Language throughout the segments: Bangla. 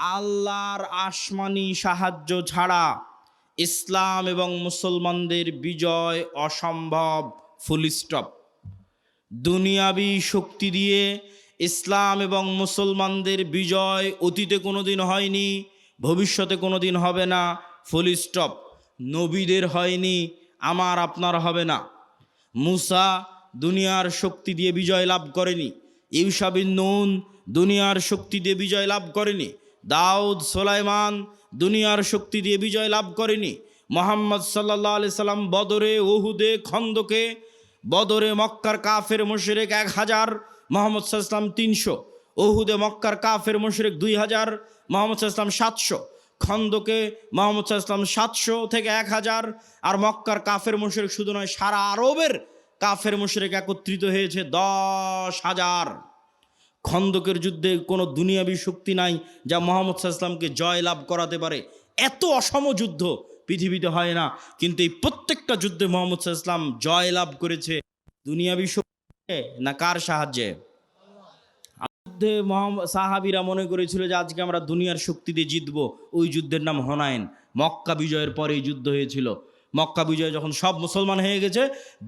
আল্লাহর আসমানি সাহায্য ছাড়া ইসলাম এবং মুসলমানদের বিজয় অসম্ভব। Full stop. দুনিয়াবি শক্তি দিয়ে ইসলাম এবং মুসলমানদের বিজয় অতীতে কোনোদিন হয়নি, ভবিষ্যতে কোনোদিন হবে না। Full stop. নবীদের হয়নি, আমার আপনার হবে না। মুসা দুনিয়ার শক্তি দিয়ে বিজয় লাভ করেনি। ইউশা বিন নুন দুনিয়ার শক্তি দিয়ে বিজয় লাভ করেনি। দাউদ সুলাইমান দুনিয়ার শক্তি দিয়ে বিজয় লাভ করেনি। মুহাম্মদ সাল্লাল্লাহু আলাইহি সাল্লাম বদরে, উহুদে, খন্দকে, বদরে মক্কার কাফের মুশরিক 1000, মুহাম্মদ সাল্লাল্লাহু আলাইহি সাল্লাম 300। উহুদে মক্কার কাফের মুশরিক 2000, মুহাম্মদ সাল্লাল্লাহু আলাইহি সাল্লাম 700। খন্দকে মুহাম্মদ সাল্লাল্লাহু আলাইহি সাল্লাম 700 থেকে 1000। আর মক্কার কাফের মুশরিক শুধু নয়, সারা আরবের কাফের মুশরিক একত্রিত হয়েছে 10,000। খন্দকের যুদ্ধে কোনো দুনিয়াবী শক্তি নাই যা মুহাম্মদ সাল্লাল্লাহু আলাইহি সাল্লামকে জয় লাভ করাতে পারে। এত অসম যুদ্ধ পৃথিবীতে হয় না, কিন্তু এই প্রত্যেকটা যুদ্ধে মুহাম্মদ সাল্লাল্লাহু আলাইহি সাল্লাম জয় লাভ করেছে দুনিয়াবী শক্তি না কার সাহায্যে? যুদ্ধে সাহাবীরা মনে করেছিল যে আজকে আমরা দুনিয়ার শক্তি দিয়ে জিতবো। ওই যুদ্ধের নাম হুনাইন। মক্কা বিজয়ের পরে এই যুদ্ধ হয়েছিল। মক্কা বিজয় যখন সব মুসলমান হয়ে গেছে,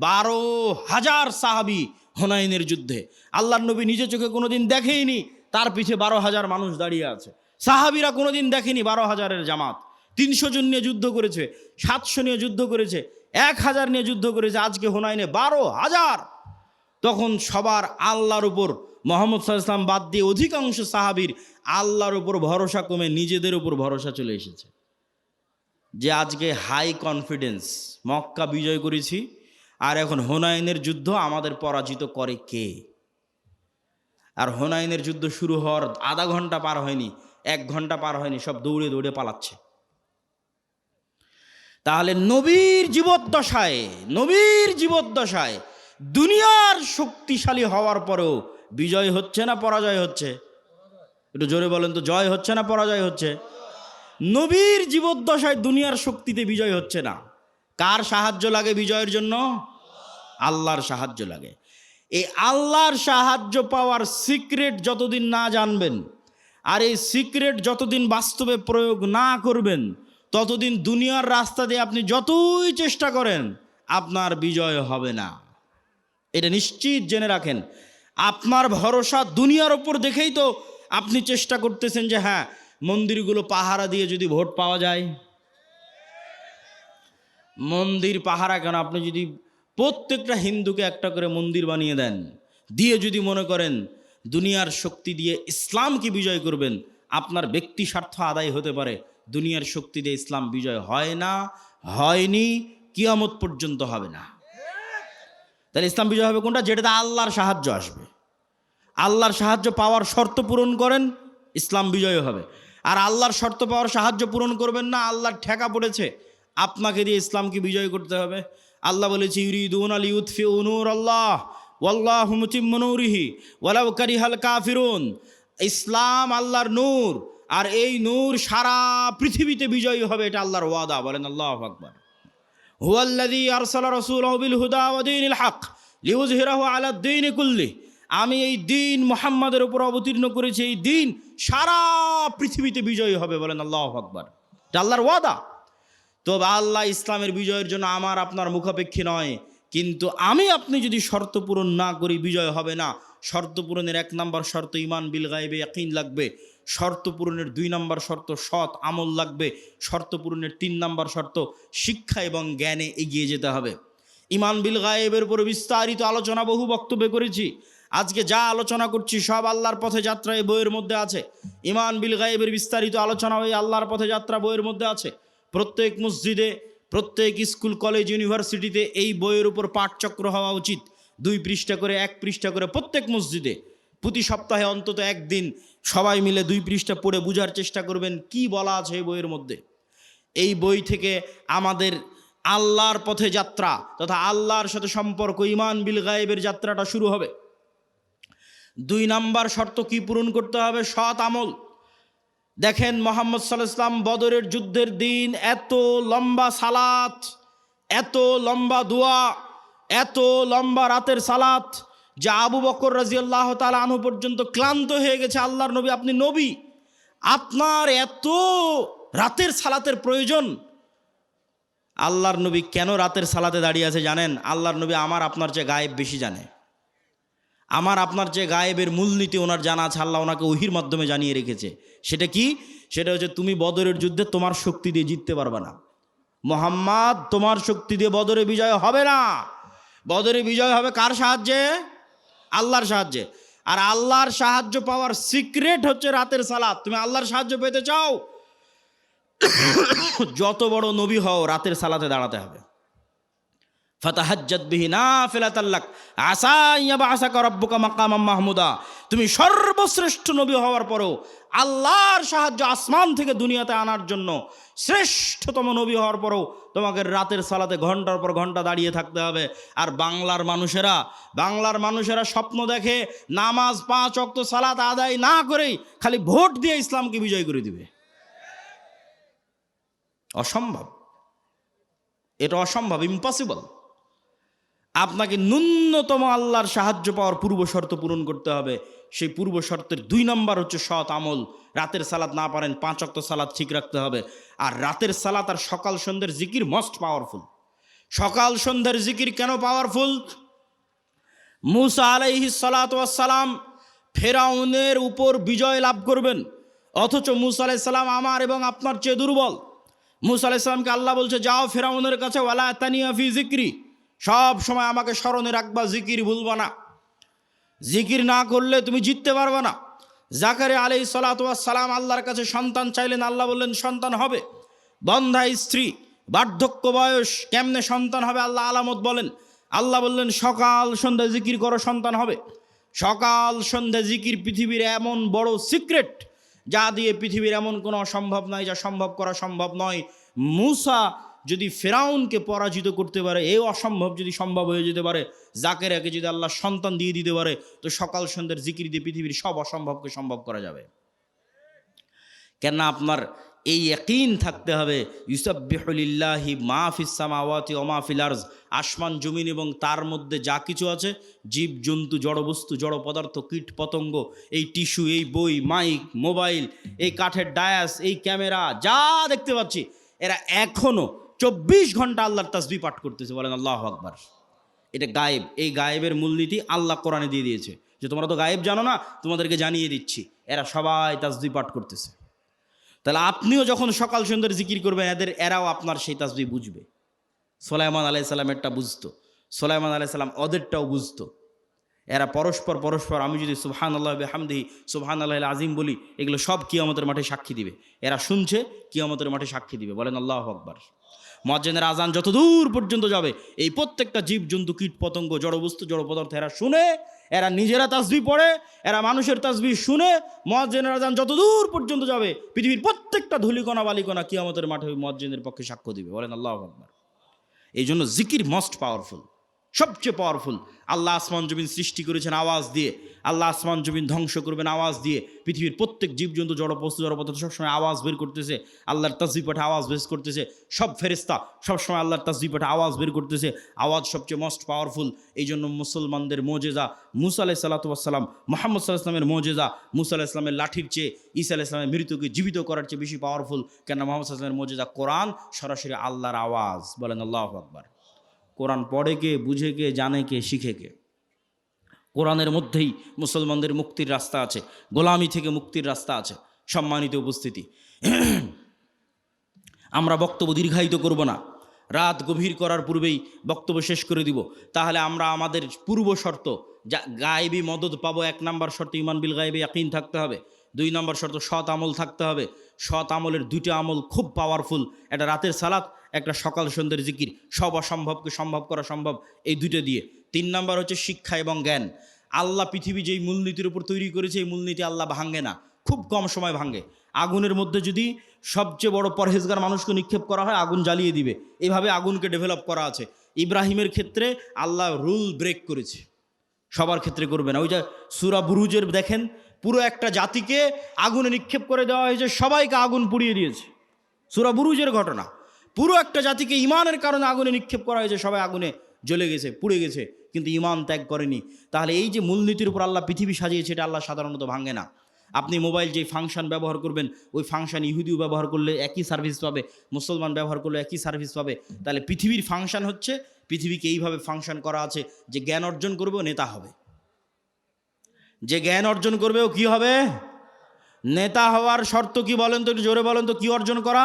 12,000 সাহাবী হুনাইনের যুদ্ধে। আল্লাহর নবী নিজে চোখে কোনোদিন দেখেইনি, তার পিছে 12,000 মানুষ দাঁড়িয়ে আছে। সাহাবীরা কোনোদিন দেখেনি 12,000-এর জামাত। 300 জন নিয়ে যুদ্ধ করেছে, 700 নিয়ে যুদ্ধ করেছে, 1000 নিয়ে যুদ্ধ করেছে। আজকে হুনাইনে 12,000। তখন সবার আল্লাহর উপর, মুহাম্মদ সাল্লাল্লাহু আলাইহি ওয়াসাল্লাম বাদ দিয়ে অধিকাংশ সাহাবীর আল্লাহর উপর ভরসা কমে নিজেদের উপর ভরসা চলে এসেছে। যে আজকে হাই কনফিডেন্স, মক্কা বিজয় করেছি আর এখন হুনাইনের যুদ্ধ আমাদের পরাজিত করে কে? আর হুনাইনের যুদ্ধ শুরু হওয়ার আধা ঘন্টা পার হয়নি, 1 ঘন্টা পার হয়নি, সব দৌড়ে দৌড়ে পালাচ্ছে। তাহলে নবীর জীবদ্দশায় দুনিয়ার শক্তিশালী হওয়ার পরেও বিজয় হচ্ছে না পরাজয় হচ্ছে? একটু জোরে বলেন তো, জয় হচ্ছে না পরাজয় হচ্ছে? নবীর জীবদ্দশায় দুনিয়ার শক্তিতে বিজয় হচ্ছে না। কার সাহায্য লাগে বিজয়ের জন্য? আল্লাহর সাহায্য লাগে। এই আল্লাহর সাহায্য পাওয়ার সিক্রেট যতদিন না জানবেন, আর এই সিক্রেট যতদিন বাস্তবে প্রয়োগ না করবেন, ততদিন দুনিয়ার রাস্তা দিয়ে আপনি যতই চেষ্টা করেন আপনার বিজয় হবে না। এটা নিশ্চিত জেনে রাখেন। আপনার ভরসা দুনিয়ার ওপর দেখেই তো আপনি চেষ্টা করতেছেন যে হ্যাঁ, মন্দিরগুলো পাহারা দিয়ে যদি ভোট পাওয়া যায়। মন্দির পাহারা কেন? আপনি যদি প্রত্যেকটা হিন্দুকে একটা করে মন্দির বানিয়ে দেন, দিয়ে যদি মনে করেন দুনিয়ার শক্তি দিয়ে ইসলামকে বিজয় করবেন, আপনার ব্যক্তি স্বার্থ আদায় হতে পারে। দুনিয়ার শক্তি দিয়ে ইসলাম বিজয় হয় না, হয়নি, কিয়ামত পর্যন্ত হবে না। তাহলে ইসলাম বিজয় হবে কোনটা? যেটাতে আল্লাহর সাহায্য আসবে। আল্লাহর সাহায্য পাওয়ার শর্ত পূরণ করেন, ইসলাম বিজয় হবে। আর আল্লাহর শর্ত পাওয়ার সাহায্য পূরণ করবেন না, আল্লাহর ঠেকা পড়েছে, আপনাকে দিয়ে ইসলামকে বিজয় করতে হবে। আল্লাহ বলেছে ইউরিদুনা লিইউতফিউ নূরাল্লাহ ওয়াল্লাহু মুতিম্মু নূরিহি ওয়ালাউ কারিহাল কাফিরুন। ইসলাম আল্লাহর নূর, আর এই নূর সারা পৃথিবীতে বিজয়ী হবে, এটা আল্লাহর ওয়াদা। বলেন আল্লাহু আকবার। হুয়াল্লাযী আরসালা রাসূলাহু বিল হুদা ওয়া দীনিল হক লিইয়ুযহিরাহু আলাদ দীনি কুল্লিহি। আমি এই দিন মুহাম্মাদের উপর অবতীর্ণ করেছি, এই দিন সারা পৃথিবীতে বিজয়ী হবে। বলেন আল্লাহু আকবার। এটা আল্লাহর ওয়াদা। তো আল্লাহ ইসলামের বিজয়ের জন্য আমার আপনার মুখাপেক্ষী নয়, কিন্তু আমি আপনি যদি শর্ত পূরণ না করি বিজয় হবে না। শর্ত পূরণের 1 নম্বর শর্ত ঈমান বিল গায়বে ইয়াকিন লাগবে। শর্ত পূরণের 2 নম্বর শর্ত সৎ আমল লাগবে। শর্ত পূরণের 3 নম্বর শর্ত শিক্ষা এবং জ্ঞানে এগিয়ে যেতে হবে। ঈমান বিল গায়বের উপর বিস্তারিত আলোচনা বহু বক্তব্যে করেছি। আজকে যা আলোচনা করছি সব আল্লাহর পথে যাত্রা এই বইয়ের মধ্যে আছে। ঈমান বিল গায়বের বিস্তারিত আলোচনা ওই আল্লাহর পথে যাত্রা বইয়ের মধ্যে আছে। প্রত্যেক মসজিদে, প্রত্যেক স্কুল, কলেজ, ইউনিভার্সিটিতে এই বইয়ের উপর পাঠচক্র হওয়া উচিত। 2 পৃষ্ঠা করে, 1 পৃষ্ঠা করে প্রত্যেক মসজিদে প্রতি সপ্তাহে অন্তত একদিন সবাই মিলে 2 পৃষ্ঠা পড়ে বোঝার চেষ্টা করবেন কি বলা আছে এই বইয়ের মধ্যে। এই বই থেকে আমাদের আল্লাহর পথে যাত্রা তথা আল্লাহর সাথে সম্পর্ক, ঈমান বিল গায়বের যাত্রাটা শুরু হবে। 2 নম্বর শর্ত কি পূরণ করতে হবে? সৎ আমল। দেখেন মুহাম্মদ সাল্লাল্লাহু আলাইহি ওয়াসাল্লাম বদরের যুদ্ধের দিন এত লম্বা সালাত, এত লম্বা দোয়া, এত লম্বা রাতের সালাত যে আবু বকর রাদিয়াল্লাহু তাআলা আনহু পর্যন্ত ক্লান্ত হয়ে গেছে। আল্লাহর নবী, আপনি নবী, আপনার এত রাতের সালাতের প্রয়োজন, আল্লাহর নবী কেন রাতের সালাতে দাঁড়িয়ে আছে জানেন? আল্লাহর নবী আমার আপনার চেয়ে গায়েব বেশি জানে। আমার আপনার চেয়ে গায়েবের মূলনীতি ওনার জানা আছে, আল্লাহ ওনাকে ওহির মাধ্যমে জানিয়ে রেখেছে। সেটা কি? সেটা হচ্ছে তুমি বদরের যুদ্ধে তোমার শক্তি দিয়ে জিততে পারবে না। মুহাম্মদ, তোমার শক্তি দিয়ে বদরে বিজয় হবে না। বদরে বিজয় হবে কার সাহায্যে? আল্লাহর সাহায্যে। আর আল্লাহর সাহায্য পাওয়ার সিক্রেট হচ্ছে রাতের সালাত। তুমি আল্লাহর সাহায্য পেতে চাও, যত বড় নবী হও রাতের সালাতে দাঁড়াতে হবে। ফাতাহাজ্জাত বিহি নাফিলাতাল লাক আসা ইয়াবআসাকা রাব্বুকা মাকামাম মাহমুদা। তুমি সর্বশ্রেষ্ঠ নবী হওয়ার পরেও আল্লাহর সাহায্য আসমান থেকে দুনিয়াতে আনার জন্য শ্রেষ্ঠতম নবী হওয়ার পরেও তোমাকে রাতের সালাতে ঘন্টার পর ঘন্টা দাঁড়িয়ে থাকতে হবে। আর বাংলার মানুষেরা স্বপ্ন দেখে নামাজ 5 ওয়াক্ত সালাত আদায় না করেই খালি ভোট দিয়ে ইসলামকে বিজয় করে দিবে। অসম্ভব, এটা অসম্ভব, ইম্পসিবল। আপনাকে ন্যূনতম আল্লাহর সাহায্য পাওয়ার পূর্ব শর্ত পূরণ করতে হবে। সেই পূর্ব শর্তের 2 নম্বর হচ্ছে সৎ আমল। রাতের সালাত না পারেন 5 ওয়াক্ত সালাত ঠিক রাখতে হবে। আর রাতের সালাত আর সকাল সন্ধ্যের জিকির মোস্ট পাওয়ারফুল। সকাল সন্ধ্যের জিকির কেন পাওয়ারফুল? মুসা আলাইহিস সালাতু ওয়াস সালাম ফেরাউনের উপর বিজয় লাভ করবেন, অথচ মুসা আলাইহিস সালাম আমার এবং আপনার চেয়ে দুর্বল। মুসা আলাইহিস সালামকে আল্লাহ বলছে, যাও ফেরাউনের কাছে, ওয়ালা তানিয়া ফি জিক্রি, সব সময় আমাকে স্মরণে রাখবা, জিকির ভুলবা না। জিকির না করলে তুমি জিততে পারবে না। জাকারিয়া আলাইহিস সালাতু ওয়াস সালাম আল্লাহর কাছে সন্তান চাইলেন, আল্লাহ বললেন সন্তান হবে। বন্ধা স্ত্রী, বার্ধক্য বয়স, কেমনে সন্তান হবে? আল্লাহ আলামত বলেন। আল্লাহ বললেন সকাল সন্ধ্যা জিকির করো, সন্তান হবে। সকাল সন্ধ্যা জিকির পৃথিবীর এমন বড় সিক্রেট, যা দিয়ে পৃথিবীর এমন কোনো অসম্ভব নাই, যা সম্ভব করা সম্ভব নয়। মুসা যদি ফেরাউনকে পরাজিত করতে পারে, এই অসম্ভব যদি সম্ভব হয়ে যেতে পারে, জাকেরিয়াকে যদি আল্লাহ সন্তান দিয়ে দিতে পারে, তো সকাল সন্ধ্যার জিকির দিয়ে পৃথিবীর সব অসম্ভবকে সম্ভব করা যাবে। কেন? আপনার এই ইয়াকিন থাকতে হবে, ইউসাব্বিহু লিল্লাহি মা ফিস সামাওয়াতি ওয়া মা ফিল আরজ, আসমান জমিন এবং তার মধ্যে যা কিছু আছে, জীব জন্তু, জড়বস্তু, জড় পদার্থ, কীট পতঙ্গ, এই টিস্যু, এই বই, মাইক, মোবাইল, এই কাঠের ডায়াস, এই ক্যামেরা, যা দেখতে পাচ্ছি, এরা এখনো 24 ঘন্টা আল্লাহর তাসবিহ পাঠ করতেছে। বলেন আল্লাহু আকবার। এটা গায়েব। এই গায়েবের মূলনীতি আল্লাহ কোরআনে দিয়ে দিয়েছে, যে তোমরা তো গায়েব জানো না, তোমাদেরকে জানিয়ে দিচ্ছি। এরা সবাই তাসবিহ পাঠ করতেছে। তাহলে আপনিও যখন সকাল সন্ধ্যার জিকির করবেন, এরাও আপনার সেই তাসবিহ বুঝবে। সুলাইমান আলাইহিস সালামেরটা বুঝতো, সুলাইমান আলাইহিস সালাম ওদেরটাও বুঝতো। এরা পরস্পর, আমি যদি সুবহানাল্লাহি ওয়া বিহামদিহি সুবহানাল্লাহিল আযীম বলি, এগুলো সব কিয়ামতের মাঠে সাক্ষী দিবে। এরা শুনছে, কিয়ামতের মাঠে সাক্ষী দিবে। বলেন আল্লাহু আকবার। মুয়াজ্জিনের আজান যত দূর পর্যন্ত যাবে, এই প্রত্যেকটা জীব জন্তু, কীট পতঙ্গ, জড়বস্তু, জড় পদার্থ, এরা শুনে, এরা নিজেরা তাসবিহ পড়ে, এরা মানুষের তাসবিহ শুনে। মুয়াজ্জিনের আজান যত দূর পর্যন্ত যাবে, পৃথিবীর প্রত্যেকটা ধূলিকণা বালিকণা কিয়ামতের মাঠে মুয়াজ্জিনের পক্ষে সাক্ষ্য দিবে। বলেন আল্লাহু আকবার। এই জন্য জিকির মোস্ট পাওয়ারফুল, সবচেয়ে পাওয়ারফুল। আল্লাহ আসমান জমিন সৃষ্টি করেছেন আওয়াজ দিয়ে, আল্লাহ আসমান জমিন ধ্বংস করবেন আওয়াজ দিয়ে। পৃথিবীর প্রত্যেক জীবজন্তু, জড়বস্তু, জড়পদার্থ সবসময় আওয়াজ বের করতেছে, আল্লাহর তাসবিহ পাঠে আওয়াজ বের করতেছে। সব ফেরেশতা সবসময় আল্লাহর তাসবিহ পাঠে আওয়াজ বের করতেছে। আওয়াজ সবচেয়ে মোস্ট পাওয়ারফুল। এই জন্য মুসলমানদের মোজেজা মুসা আলাইহিস সালাতু ওয়াস সালাম, মুহাম্মদ সাল্লাল্লাহু আলাইহি ওয়াসাল্লামের মোজেজা মুসা আলাইহিস সালামের লাঠির চেয়ে, ঈসা আলাইহিস সালামের মৃত্যুকে জীবিত করার চেয়ে বেশি পাওয়ারফুল। কেন? মুহাম্মদ সাল্লাল্লাহু আলাইহি ওয়াসাল্লামের মোজেজা কোরআন, সরাসরি আল্লাহর আওয়াজ। বলেন আল্লাহু আকবার। কোরআন পড়ে কে, বুঝে কে, জানে কে, শিখে কে? কোরআনের মধ্যেই মুসলমানদের মুক্তির রাস্তা আছে, গোলামি থেকে মুক্তির রাস্তা আছে। সম্মানিত উপস্থিতি, আমরা বক্তব্য দীর্ঘায়িত করব না, রাত গভীর করার পূর্বেই বক্তব্য শেষ করে দিব। তাহলে আমরা আমাদের পূর্ব শর্ত, যা গায়েবী মদদ পাবো, 1 নম্বর শর্ত ঈমান বিল গায়েবি ইয়াকিন থাকতে হবে। 2 নম্বর শর্ত সৎ আমল থাকতে হবে। সৎ আমলের 2টা আমল খুব পাওয়ারফুল, একটা রাতের সালাত, একটা সকাল সন্ধ্যের জিকির। সব অসম্ভবকে সম্ভব করা সম্ভব এই 2টা দিয়ে। 3 নম্বর হচ্ছে শিক্ষা এবং জ্ঞান। আল্লাহ পৃথিবী যেই মূলনীতির উপর তৈরি করেছে, এই মূলনীতি আল্লাহ ভাঙে না, খুব কম সময় ভাঙে। আগুনের মধ্যে যদি সবচেয়ে বড় পরহেজগার মানুষকে নিক্ষেপ করা হয়, আগুন জ্বালিয়ে দিবে। এইভাবে আগুনকে ডেভেলপ করা আছে। ইব্রাহিমের ক্ষেত্রে আল্লাহ রুল ব্রেক করেছে, সবার ক্ষেত্রে করবে না। ওই যে সূরা বুরুজের দেখেন, পুরো একটা জাতিকে আগুনে নিক্ষেপ করে দেওয়া হয়েছে, সবাইকে আগুন পুড়িয়ে দিয়েছে। সূরা বুরুজের ঘটনা, পুরো একটা জাতিকে ইমানের কারণে আগুনে নিক্ষেপ করা হয়েছে, সবাই আগুনে জ্বলে গেছে, পুড়ে গেছে, কিন্তু ইমান ত্যাগ করেনি। তাহলে এই যে মূলনীতির উপর আল্লাহ পৃথিবী সাজিয়েছে, এটা আল্লাহ সাধারণত ভাঙে না। আপনি মোবাইল যেই ফাংশন ব্যবহার করবেন ওই ফাংশন ইহুদিও ব্যবহার করলে একই সার্ভিস পাবে, মুসলমান ব্যবহার করলে একই সার্ভিস পাবে। তাহলে পৃথিবীর ফাংশন হচ্ছে, পৃথিবীকে এইভাবে ফাংশন করা আছে যে জ্ঞান অর্জন করবে ও নেতা হবে, যে জ্ঞান অর্জন করবে ও কী হবে? নেতা হওয়ার শর্ত কি বলেন তো, একটু জোরে বলেন তো, কি অর্জন করা?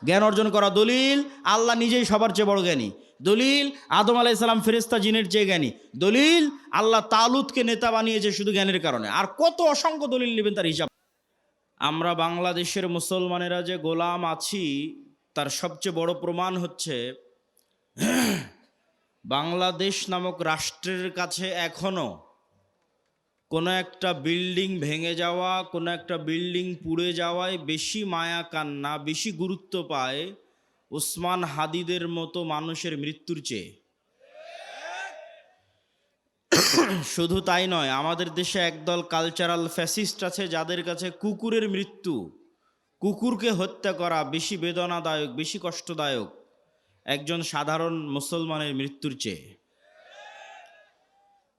জ্ঞান অর্জন করা। দলিল আল্লাহ নিজেই সবার চেয়ে বড় জ্ঞানী। দলিল আদম আলাইহিস সালাম ফেরেশতা জিনের চেয়ে জ্ঞানী। দলিল আল্লাহ তালুতকে নেতা বানিয়েছে শুধু জ্ঞানের কারণে। আর কত অসংখ্য দলিল নেবেন তার হিসাব। আমরা বাংলাদেশের মুসলমানেরা যে গোলাম আছি তার সবচেয়ে বড় প্রমাণ হচ্ছে বাংলাদেশ নামক রাষ্ট্রের কাছে এখনো কোনো একটা বিল্ডিং ভেঙে যাওয়া, কোনো একটা বিল্ডিং পুড়ে যাওয়ায় বেশি মায়া কান্না, বেশি গুরুত্ব পায় ওসমান হাদিদের মতো মানুষের মৃত্যুর চেয়ে। শুধু তাই নয়, আমাদের দেশে একদল কালচারাল ফ্যাসিস্ট আছে যাদের কাছে কুকুরের মৃত্যু, কুকুরকে হত্যা করা বেশি বেদনাদায়ক, বেশি কষ্টদায়ক একজন সাধারণ মুসলমানের মৃত্যুর চেয়ে।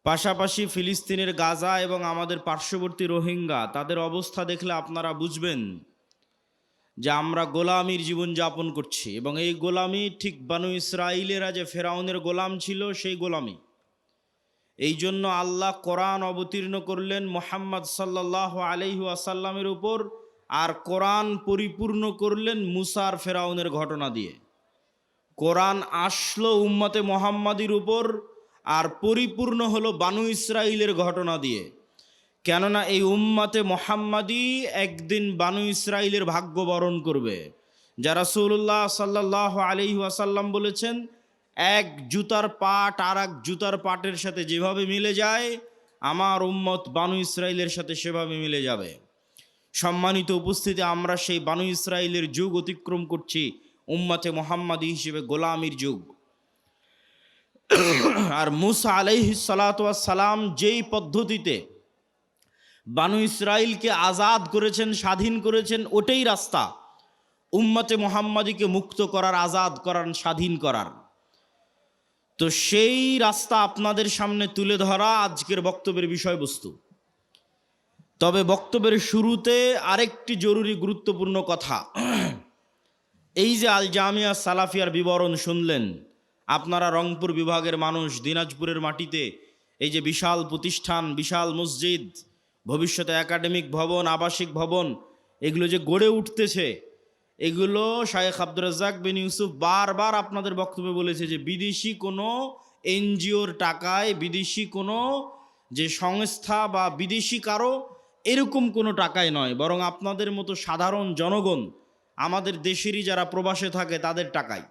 পাশাপাশি ফিলিস্তিনের গাজা এবং আমাদের পার্শ্ববর্তী রোহিঙ্গা, তাদের অবস্থা দেখলে আপনারা বুঝবেন যে আমরা গোলামির জীবন যাপন করছি। এবং এই গোলামি ঠিক বানু ইসরাইলেরা যে ফেরাউনের গোলাম ছিল সেই গোলামি। এই জন্য আল্লাহ কোরআন অবতীর্ণ করলেন মুহাম্মদ সাল্লাল্লাহু আলাইহি ওয়াসাল্লামের উপর, আর কোরআন পরিপূর্ণ করলেন মুসার ফেরাউনের ঘটনা দিয়ে। কোরআন আসলো উম্মতে মুহাম্মাদির উপর আর পরিপূর্ণ হলো বানু ইসরাইলের ঘটনা দিয়ে। কেননা এই উম্মতে মুহাম্মাদি একদিন বানু ইসরাইলের ভাগ্য বরণ করবে। যা রাসূলুল্লাহ সাল্লাল্লাহু আলাইহি ওয়াসাল্লাম বলেছেন, এক জুতার পাট আর এক জুতার পাটের সাথে যেভাবে মিলে যায়, আমার উম্মত বানু ইসরাইলের সাথে সেভাবে মিলে যাবে। সম্মানিত উপস্থিতি, আমরা সেই বানু ইসরাইলের যুগ অতিক্রম করছি, উম্মতে মুহাম্মাদি হিসেবে গোলামির যুগ। আর মুসা আলাইহিস সালাতু ওয়াস সালাম যেই পদ্ধতিতে বানু ইসরাইলকে আজাদ করেছেন, স্বাধীন করেছেন, ওটাই রাস্তা উম্মতে মুহাম্মাদিকে মুক্ত করার, আজাদ করার, স্বাধীন করার। তো সেই রাস্তা আপনাদের সামনে তুলে ধরা আজকের বক্তব্যের বিষয়বস্তু। তবে বক্তব্যের শুরুতে আরেকটি জরুরি গুরুত্বপূর্ণ কথা। এই যে আল জামিয়া সালাফিয়ার বিবরণ শুনলেন, আপনারা রংপুর বিভাগের মানুষ, দিনাজপুরের মাটিতে এই যে বিশাল প্রতিষ্ঠান, বিশাল মসজিদ, ভবিষ্যতে একাডেমিক ভবন, আবাসিক ভবন, এগুলো যে গড়ে উঠতেছে, এগুলো শায়েখ আব্দুর রাজ্জাক বিন ইউসুফ বারবার আপনাদের বক্তব্যে বলেছে যে বিদেশি কোনো এনজিওর টাকায়, বিদেশি কোনো যে সংস্থা বা বিদেশি কারো এরকম কোনো টাকায় নয়, বরং আপনাদের মতো সাধারণ জনগণ, আমাদের দেশেরই যারা প্রবাসে থাকে তাদের টাকায়।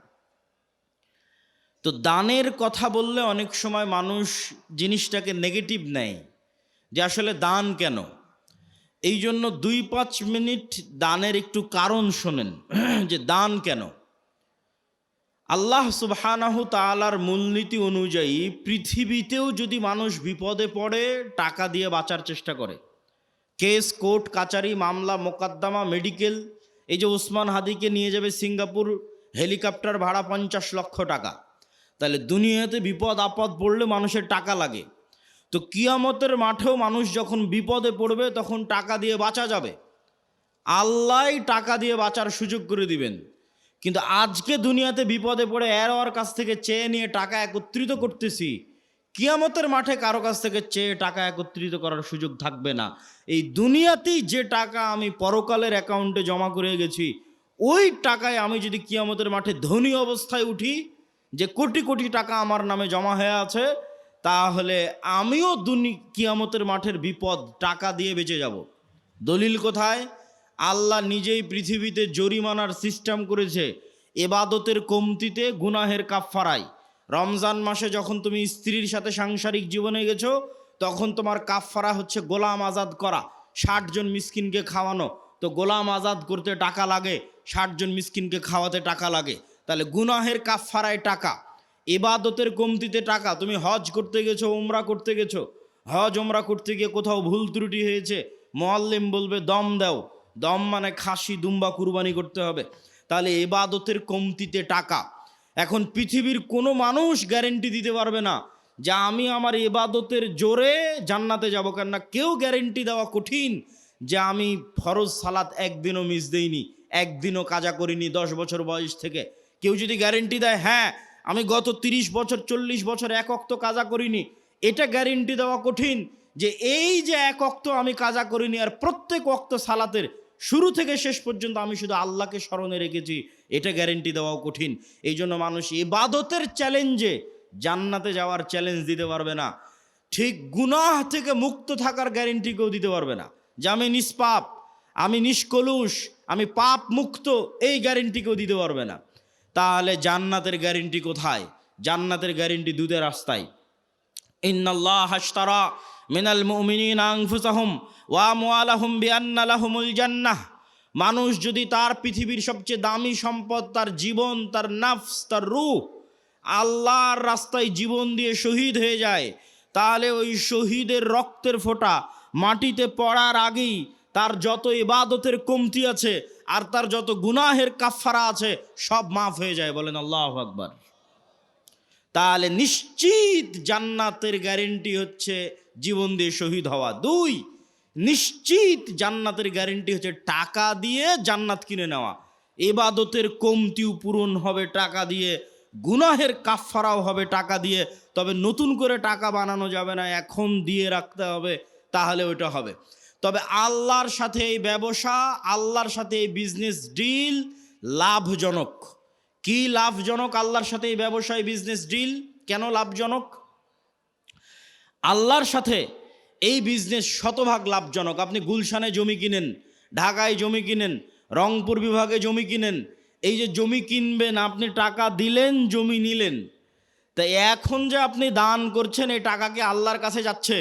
তো দানের কথা বললে অনেক সময় মানুষ জিনিসটাকে নেগেটিভ নেয় যে আসলে দান কেন। এই জন্য 2-5 মিনিট দানের একটু কারণ শোনেন যে দান কেন। আল্লাহ সুবহানাহু তাআলার মূলনীতি অনুযায়ী পৃথিবীতেও যদি মানুষ বিপদে পড়ে টাকা দিয়ে বাঁচার চেষ্টা করে, কেস, কোর্ট কাচারি, মামলা মোকদ্দমা, মেডিকেল, এই যে ওসমান হাদিকে নিয়ে যাবে সিঙ্গাপুর, হেলিকপ্টার ভাড়া 50 লক্ষ টাকা। তাহলে দুনিয়াতে বিপদ আপদ পড়লে মানুষের টাকা লাগে। তো কিয়ামতের মাঠেও মানুষ যখন বিপদে পড়বে তখন টাকা দিয়ে বাঁচা যাবে, আল্লাহ টাকা দিয়ে বাঁচার সুযোগ করে দিবেন। কিন্তু আজকে দুনিয়াতে বিপদে পড়ে ওর কাছ থেকে চেয়ে নিয়ে টাকা একত্রিত করতেছি, কিয়ামতের মাঠে কারো কাছ থেকে চেয়ে টাকা একত্রিত করার সুযোগ থাকবে না। এই দুনিয়াতেই যে টাকা আমি পরকালের অ্যাকাউন্টে জমা করে গেছি, ওই টাকায় আমি যদি কিয়ামতের মাঠে ধনী অবস্থায় উঠি, যে কোটি কোটি টাকা আমার নামে জমা হয়ে আছে, তাহলে আমিও কিয়ামতের মাঠের বিপদ টাকা দিয়ে বেঁচে যাব। দলিল কোথায়? আল্লাহ নিজেই পৃথিবীতে জরিমানার সিস্টেম করেছে ইবাদতের কমতিতে, গুনাহের কাফফারায়। রমজান মাসে যখন তুমি স্ত্রীর সাথে সাংসারিক জীবনে গেছো, তখন তোমার কাফফারা হচ্ছে গোলাম আজাদ করা, 60 জন মিসকিনকে খাওয়ানো। তো গোলাম আজাদ করতে টাকা লাগে, 60 জন মিসকিনকে খাওয়াতে টাকা লাগে। তাহলে গুনাহের কাফফারায় টাকা, ইবাদতের কমতিতে টাকা। তুমি হজ করতে গেছো, উমরা করতে গেছো, হজ উমরা করতে গিয়ে কোথাও ভুল ত্রুটি হয়েছে, মুআল্লিম বলবে দম দাও, দম মানে খাসি, দুম্বা কুরবানি করতে হবে। তাহলে ইবাদতের কমতিতে টাকা। এখন পৃথিবীর কোনো মানুষ গ্যারেন্টি দিতে পারবে না যে আমি আমার ইবাদতের জোরে জান্নাতে যাব, কেননা কেউ গ্যারেন্টি দেওয়া কঠিন যে আমি ফরজ সালাত একদিনও মিস দেইনি, একদিনও কাজা করিনি 10 বছর বয়স থেকে, কেউ যদি গ্যারেন্টি দেয় হ্যাঁ আমি গত 30 বছর 40 বছর এক ওয়াক্ত কাজা করিনি, এটা গ্যারেন্টি দেওয়া কঠিন। যে এই যে এক ওয়াক্ত আমি কাজা করিনি আর প্রত্যেক ওয়াক্ত সালাতের শুরু থেকে শেষ পর্যন্ত আমি শুধু আল্লাহকে স্মরণে রেখেছি, এটা গ্যারেন্টি দেওয়াও কঠিন। এই জন্য মানুষ ইবাদতের চ্যালেঞ্জে জান্নাতে যাওয়ার চ্যালেঞ্জ দিতে পারবে না, ঠিক গুনাহ থেকে মুক্ত থাকার গ্যারেন্টি কেউ দিতে পারবে না। যে আমি নিষ্পাপ, আমি নিষ্কলুষ, আমি পাপ মুক্ত, এই গ্যারেন্টি কেউ দিতে পারবে না। তাহলে জান্নাতের গ্যারেন্টি কোথায়? জান্নাতের গ্যারেন্টি দুধের রাস্তায়। ইন্নাল্লাহ আশতারা মিনাল মুমিনিনা আনফুসাহুম ওয়া আমওয়ালাহুম বিআন্না লাহুমুল জান্নাহ। মানুষ যদি তার পৃথিবীর সবচেয়ে দামি সম্পদ, তার জীবন, তার নাফস, তার রূহ আল্লাহর রাস্তায় জীবন দিয়ে শহীদ হয়ে যায়, তাহলে ওই শহীদের রক্তের ফোঁটা মাটিতে পড়ার আগেই তার যত ইবাদতের কমতি আছে আর তার যত গুনাহের কাফারা আছে সব মাফ হয়ে যায়। বলেন আল্লাহু আকবার। তাহলে নিশ্চিত জান্নাতের গ্যারেন্টি হচ্ছে জীবন দিয়ে শহীদ হওয়া। 2, নিশ্চিত জান্নাতের গ্যারেন্টি হচ্ছে টাকা দিয়ে জান্নাত কিনে নেওয়া। ইবাদতের কমতিও পূরণ হবে টাকা দিয়ে, গুনাহের কাফারাও হবে টাকা দিয়ে। তবে নতুন করে টাকা বানানো যাবে না, এখন দিয়ে রাখতে হবে, তাহলে ওইটা হবে। তবে আল্লাহর সাথে এই ব্যবসা, আল্লাহর সাথে এই বিজনেস ডিল লাভজনক। কি লাভজনক আল্লাহর সাথে এই ব্যবসায় বিজনেস ডিল? কেন লাভজনক? আল্লাহর সাথে এই বিজনেস শতভাগ লাভজনক। আপনি গুলশানে জমি কিনেন, ঢাকায় জমি কিনেন, রংপুর বিভাগে জমি কিনেন, এই যে জমি কিনবেন, আপনি টাকা দিলেন, জমি নিলেন, তা এখন যে আপনি দান করছেন এই টাকা কি আল্লাহর কাছে যাচ্ছে?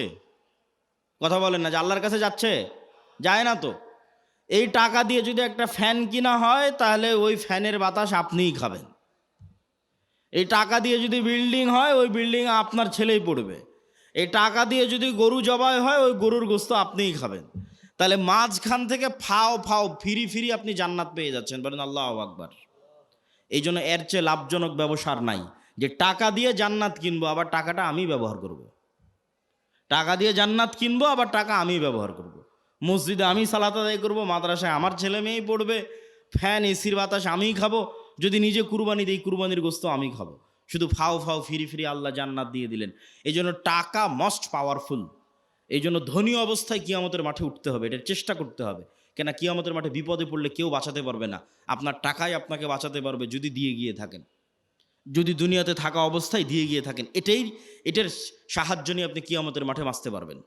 কথা বলেন না, যে আল্লাহর কাছে যাচ্ছে? যায় না তো। এই টাকা দিয়ে যদি একটা ফ্যান কিনা হয় তাহলে ওই ফ্যানের বাতাস আপনিই খাবেন। এই টাকা দিয়ে যদি বিল্ডিং হয় ওই বিল্ডিংয়ে আপনার ছেলেই পড়বে। এই টাকা দিয়ে যদি গরু জবাই হয় ওই গরুর গোস্ত আপনিই খাবেন। তাহলে মাঝখান থেকে ফাও ফাও ফিরি আপনি জান্নাত পেয়ে যাচ্ছেন। বলেন আল্লাহু আকবার। এই জন্য এর চেয়ে লাভজনক ব্যবসার নাই যে টাকা দিয়ে জান্নাত কিনবো আবার টাকাটা আমি ব্যবহার করব। টাকা দিয়ে জান্নাত কিনবো আবার টাকা আমি ব্যবহার করব। মসজিদে আমি সালাত আদায় করবো, মাদ্রাসায় আমার ছেলে মেয়েই পড়বে, ফ্যান এসির বাতাস আমিই খাবো, যদি নিজে কুরবানি দিই কুরবানির গোস্ত আমি খাবো। শুধু ফাও ফাও ফিরি আল্লাহ জান্নাত দিয়ে দিলেন। এই জন্য টাকা মোস্ট পাওয়ারফুল। এই জন্য ধনী অবস্থায় কিয়ামতের মাঠে উঠতে হবে, এটার চেষ্টা করতে হবে। কেন কিয়ামতের মাঠে বিপদে পড়লে কেউ বাঁচাতে পারবে না, আপনার টাকাই আপনাকে বাঁচাতে পারবে যদি দিয়ে গিয়ে থাকেন, যদি দুনিয়াতে থাকা অবস্থায় দিয়ে গিয়ে থাকেন। এটার সাহায্য নিয়ে আপনি কিয়ামতের মাঠে বাঁচতে পারবেন।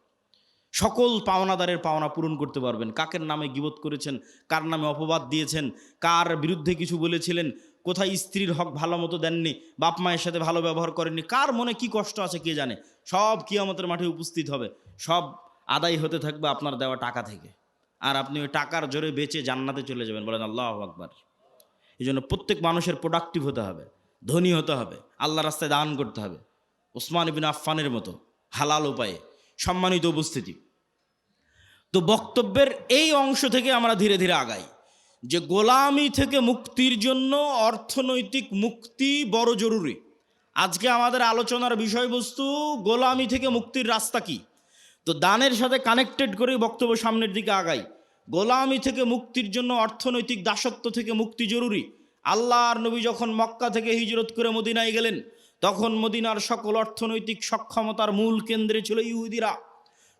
সকল পাওনাদারের পাওনা পূরণ করতে পারবেন। কাকের নামে গীবত করেছেন, কার নামে অপবাদ দিয়েছেন, কার বিরুদ্ধে কিছু বলেছিলেন, কোথায় স্ত্রীর হক ভালো মতো দেননি, বাপ মায়ের সাথে ভালো ব্যবহার করেননি, কার মনে কি কষ্ট আছে কে জানে, সব কিয়ামতের মাঠে উপস্থিত হবে। সব আদায় হতে থাকবে আপনার দেওয়া টাকা থেকে, আর আপনি ওই টাকার জোরে বেচে জান্নাতে চলে যাবেন। বলেন আল্লাহু আকবার। এই জন্য প্রত্যেক মানুষের প্রোডাক্টিভ হতে হবে, ধনী হতে হবে, আল্লাহ রাস্তায় দান করতে হবে, ওসমান ইবনে আফফানের মতো হালাল উপায়ে। সম্মানিত উপস্থিতি, তো বক্তব্যের এই অংশ থেকে আমরা ধীরে ধীরে আগাই যে গোলামি থেকে মুক্তির জন্য অর্থনৈতিক মুক্তি বড় জরুরি। আজকে আমাদের আলোচনার বিষয়বস্তু গোলামি থেকে মুক্তির রাস্তা কি। তো দানের সাথে কানেক্টেড করে বক্তব্য সামনের দিকে আগাই। গোলামি থেকে মুক্তির জন্য অর্থনৈতিক দাসত্ব থেকে মুক্তি জরুরি। আল্লাহর নবী যখন মক্কা থেকে হিজরত করে মদিনায় গেলেন তখন মদিনার সকল অর্থনৈতিক সক্ষমতার মূল কেন্দ্রে ছিল ইহুদিরা,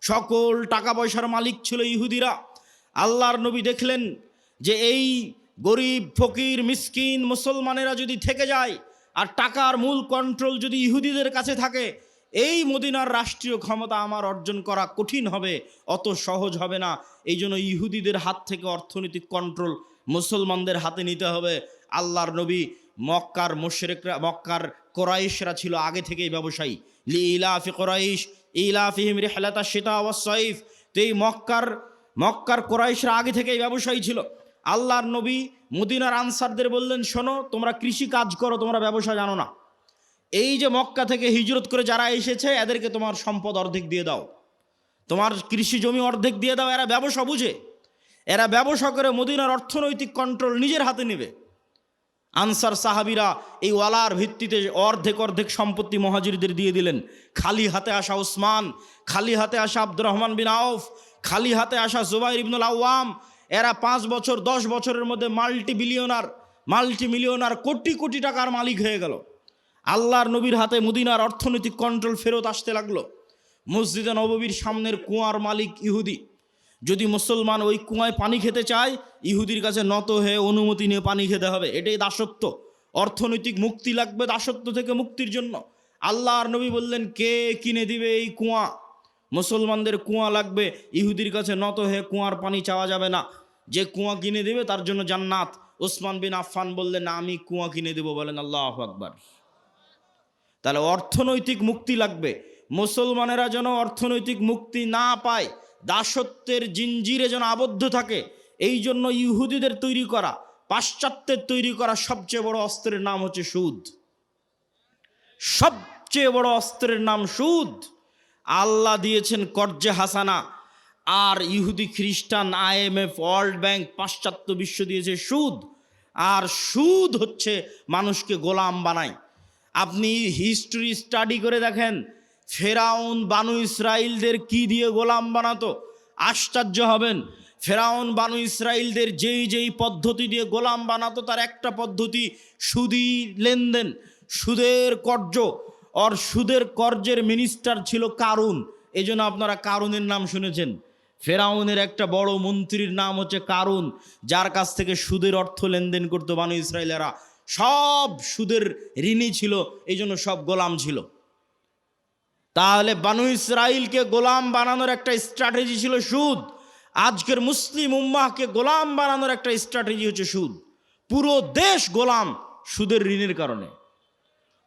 সকল টাকা পয়সার মালিক ছিল ইহুদিরা। আল্লাহর নবী দেখলেন যে এই গরিব ফকির মিসকিন মুসলমানেরা যদি থেকে যায় আর টাকার মূল কন্ট্রোল যদি ইহুদিদের কাছে থাকে, এই মদিনার রাষ্ট্রীয় ক্ষমতা আমার অর্জন করা কঠিন হবে, অত সহজ হবে না। এই জন্য ইহুদিদের হাত থেকে অর্থনৈতিক কন্ট্রোল মুসলমানদের হাতে নিতে হবে। আল্লাহর নবী মক্কার মুশরিকরা, মক্কার কোরাইশরা ছিল আগে থেকেই ব্যবসায়ী। লিইলাফি কোরাইশ ইলাফিহিম রিহলাতা শিতা ওয়াস সাইফ। তো এই মক্কার কোরাইশরা আগে থেকেই ব্যবসায়ী ছিল। আল্লাহর নবী মদিনার আনসারদের বললেন, শোনো, তোমরা কৃষি কাজ করো, তোমরা ব্যবসা জানো না। এই যে মক্কা থেকে হিজরত করে যারা এসেছে এদেরকে তোমার সম্পদ অর্ধেক দিয়ে দাও, তোমার কৃষি জমি অর্ধেক দিয়ে দাও। এরা ব্যবসা বুঝে, এরা ব্যবসা করে মদিনার অর্থনৈতিক কন্ট্রোল নিজের হাতে নেবে। আনসার সাহাবিরা এই ওয়ালার ভিত্তিতে অর্ধেক সম্পত্তি মহাজিরদের দিয়ে দিলেন। খালি হাতে আসা ওসমান, খালি হাতে আসা আব্দুর রহমান বিন আউফ, খালি হাতে আসা জুবাইর ইবনুল আওয়াম, এরা 5 বছর 10 বছরের মধ্যে মাল্টি মিলিয়নার কোটি কোটি টাকার মালিক হয়ে গেল। আল্লাহর নবীর হাতে মদিনার অর্থনৈতিক কন্ট্রোল ফেরত আসতে লাগলো। মসজিদে নববীর সামনের কুয়ার মালিক ইহুদি। যদি মুসলমান ওই কুয়ায় পানি খেতে চায়, ইহুদির কাছে নত হয়ে অনুমতি নিয়ে পানি খেতে হবে। এটাই দাসত্ব। অর্থনৈতিক মুক্তি লাগবে দাসত্ব থেকে মুক্তির জন্য। আল্লাহর নবী বললেন, কে কিনে দিবে এই কুয়া? মুসলমানদের কুয়া লাগবে, ইহুদির কাছে নত হয়ে কুয়ার পানি চাওয়া যাবে না। যে কুয়া কিনে দেবে তার জন্য জান্নাত। ওসমান বিন আফফান বললেন, আমি কুয়া কিনে দেব। বলেন আল্লাহু আকবার। তাহলে অর্থনৈতিক মুক্তি লাগবে। মুসলমানেরা যেন অর্থনৈতিক মুক্তি না পায়, দাসত্বের জিঞ্জিরে যেন আবদ্ধ থাকে, এই জন্য ইহুদিদের তৈরি করা, পাশ্চাত্যের তৈরি করা সবচেয়ে বড় অস্ত্রের নাম হচ্ছে সুদ। সবচেয়ে বড় অস্ত্রের নাম সুদ। আল্লাহ দিয়েছেন কর্জে হাসানা, আর ইহুদি খ্রিস্টান, IMF, ওয়ার্ল্ড ব্যাংক, পাশ্চাত্য বিশ্ব দিয়েছে সুদ। আর সুদ হচ্ছে মানুষকে গোলাম বানায়। আপনি হিস্ট্রি স্টাডি করে দেখেন, ফেরাউন বানু ইসরাইলদের কি দিয়ে গোলাম বানাতো, আশ্চর্য হবেন। ফেরাউন বানু ইসরাইলদের যেই পদ্ধতি দিয়ে গোলাম বানাতো, তার একটা পদ্ধতি সুদি লেনদেন, সুদের কর্জ। আর সুদের কর্জের মিনিস্টার ছিল কারুন। এই জন্য আপনারা কারুনের নাম শুনেছেন। ফেরাউনের একটা বড় মন্ত্রীর নাম হচ্ছে কারুন, যার কাছ থেকে সুদের অর্থ লেনদেন করতো বানু ইসরাইলেরা। সব সুদের ঋণী ছিল, এই জন্য সব গোলাম ছিল। তাহলে বানু ইসরাইলকে গোলাম বানানোর একটা স্ট্র্যাটেজি ছিল সুদ। আজকের মুসলিম উম্মাহকে গোলাম বানানোর একটা স্ট্র্যাটেজি হচ্ছে সুদ। পুরো দেশ গোলাম সুদের ঋণের কারণে।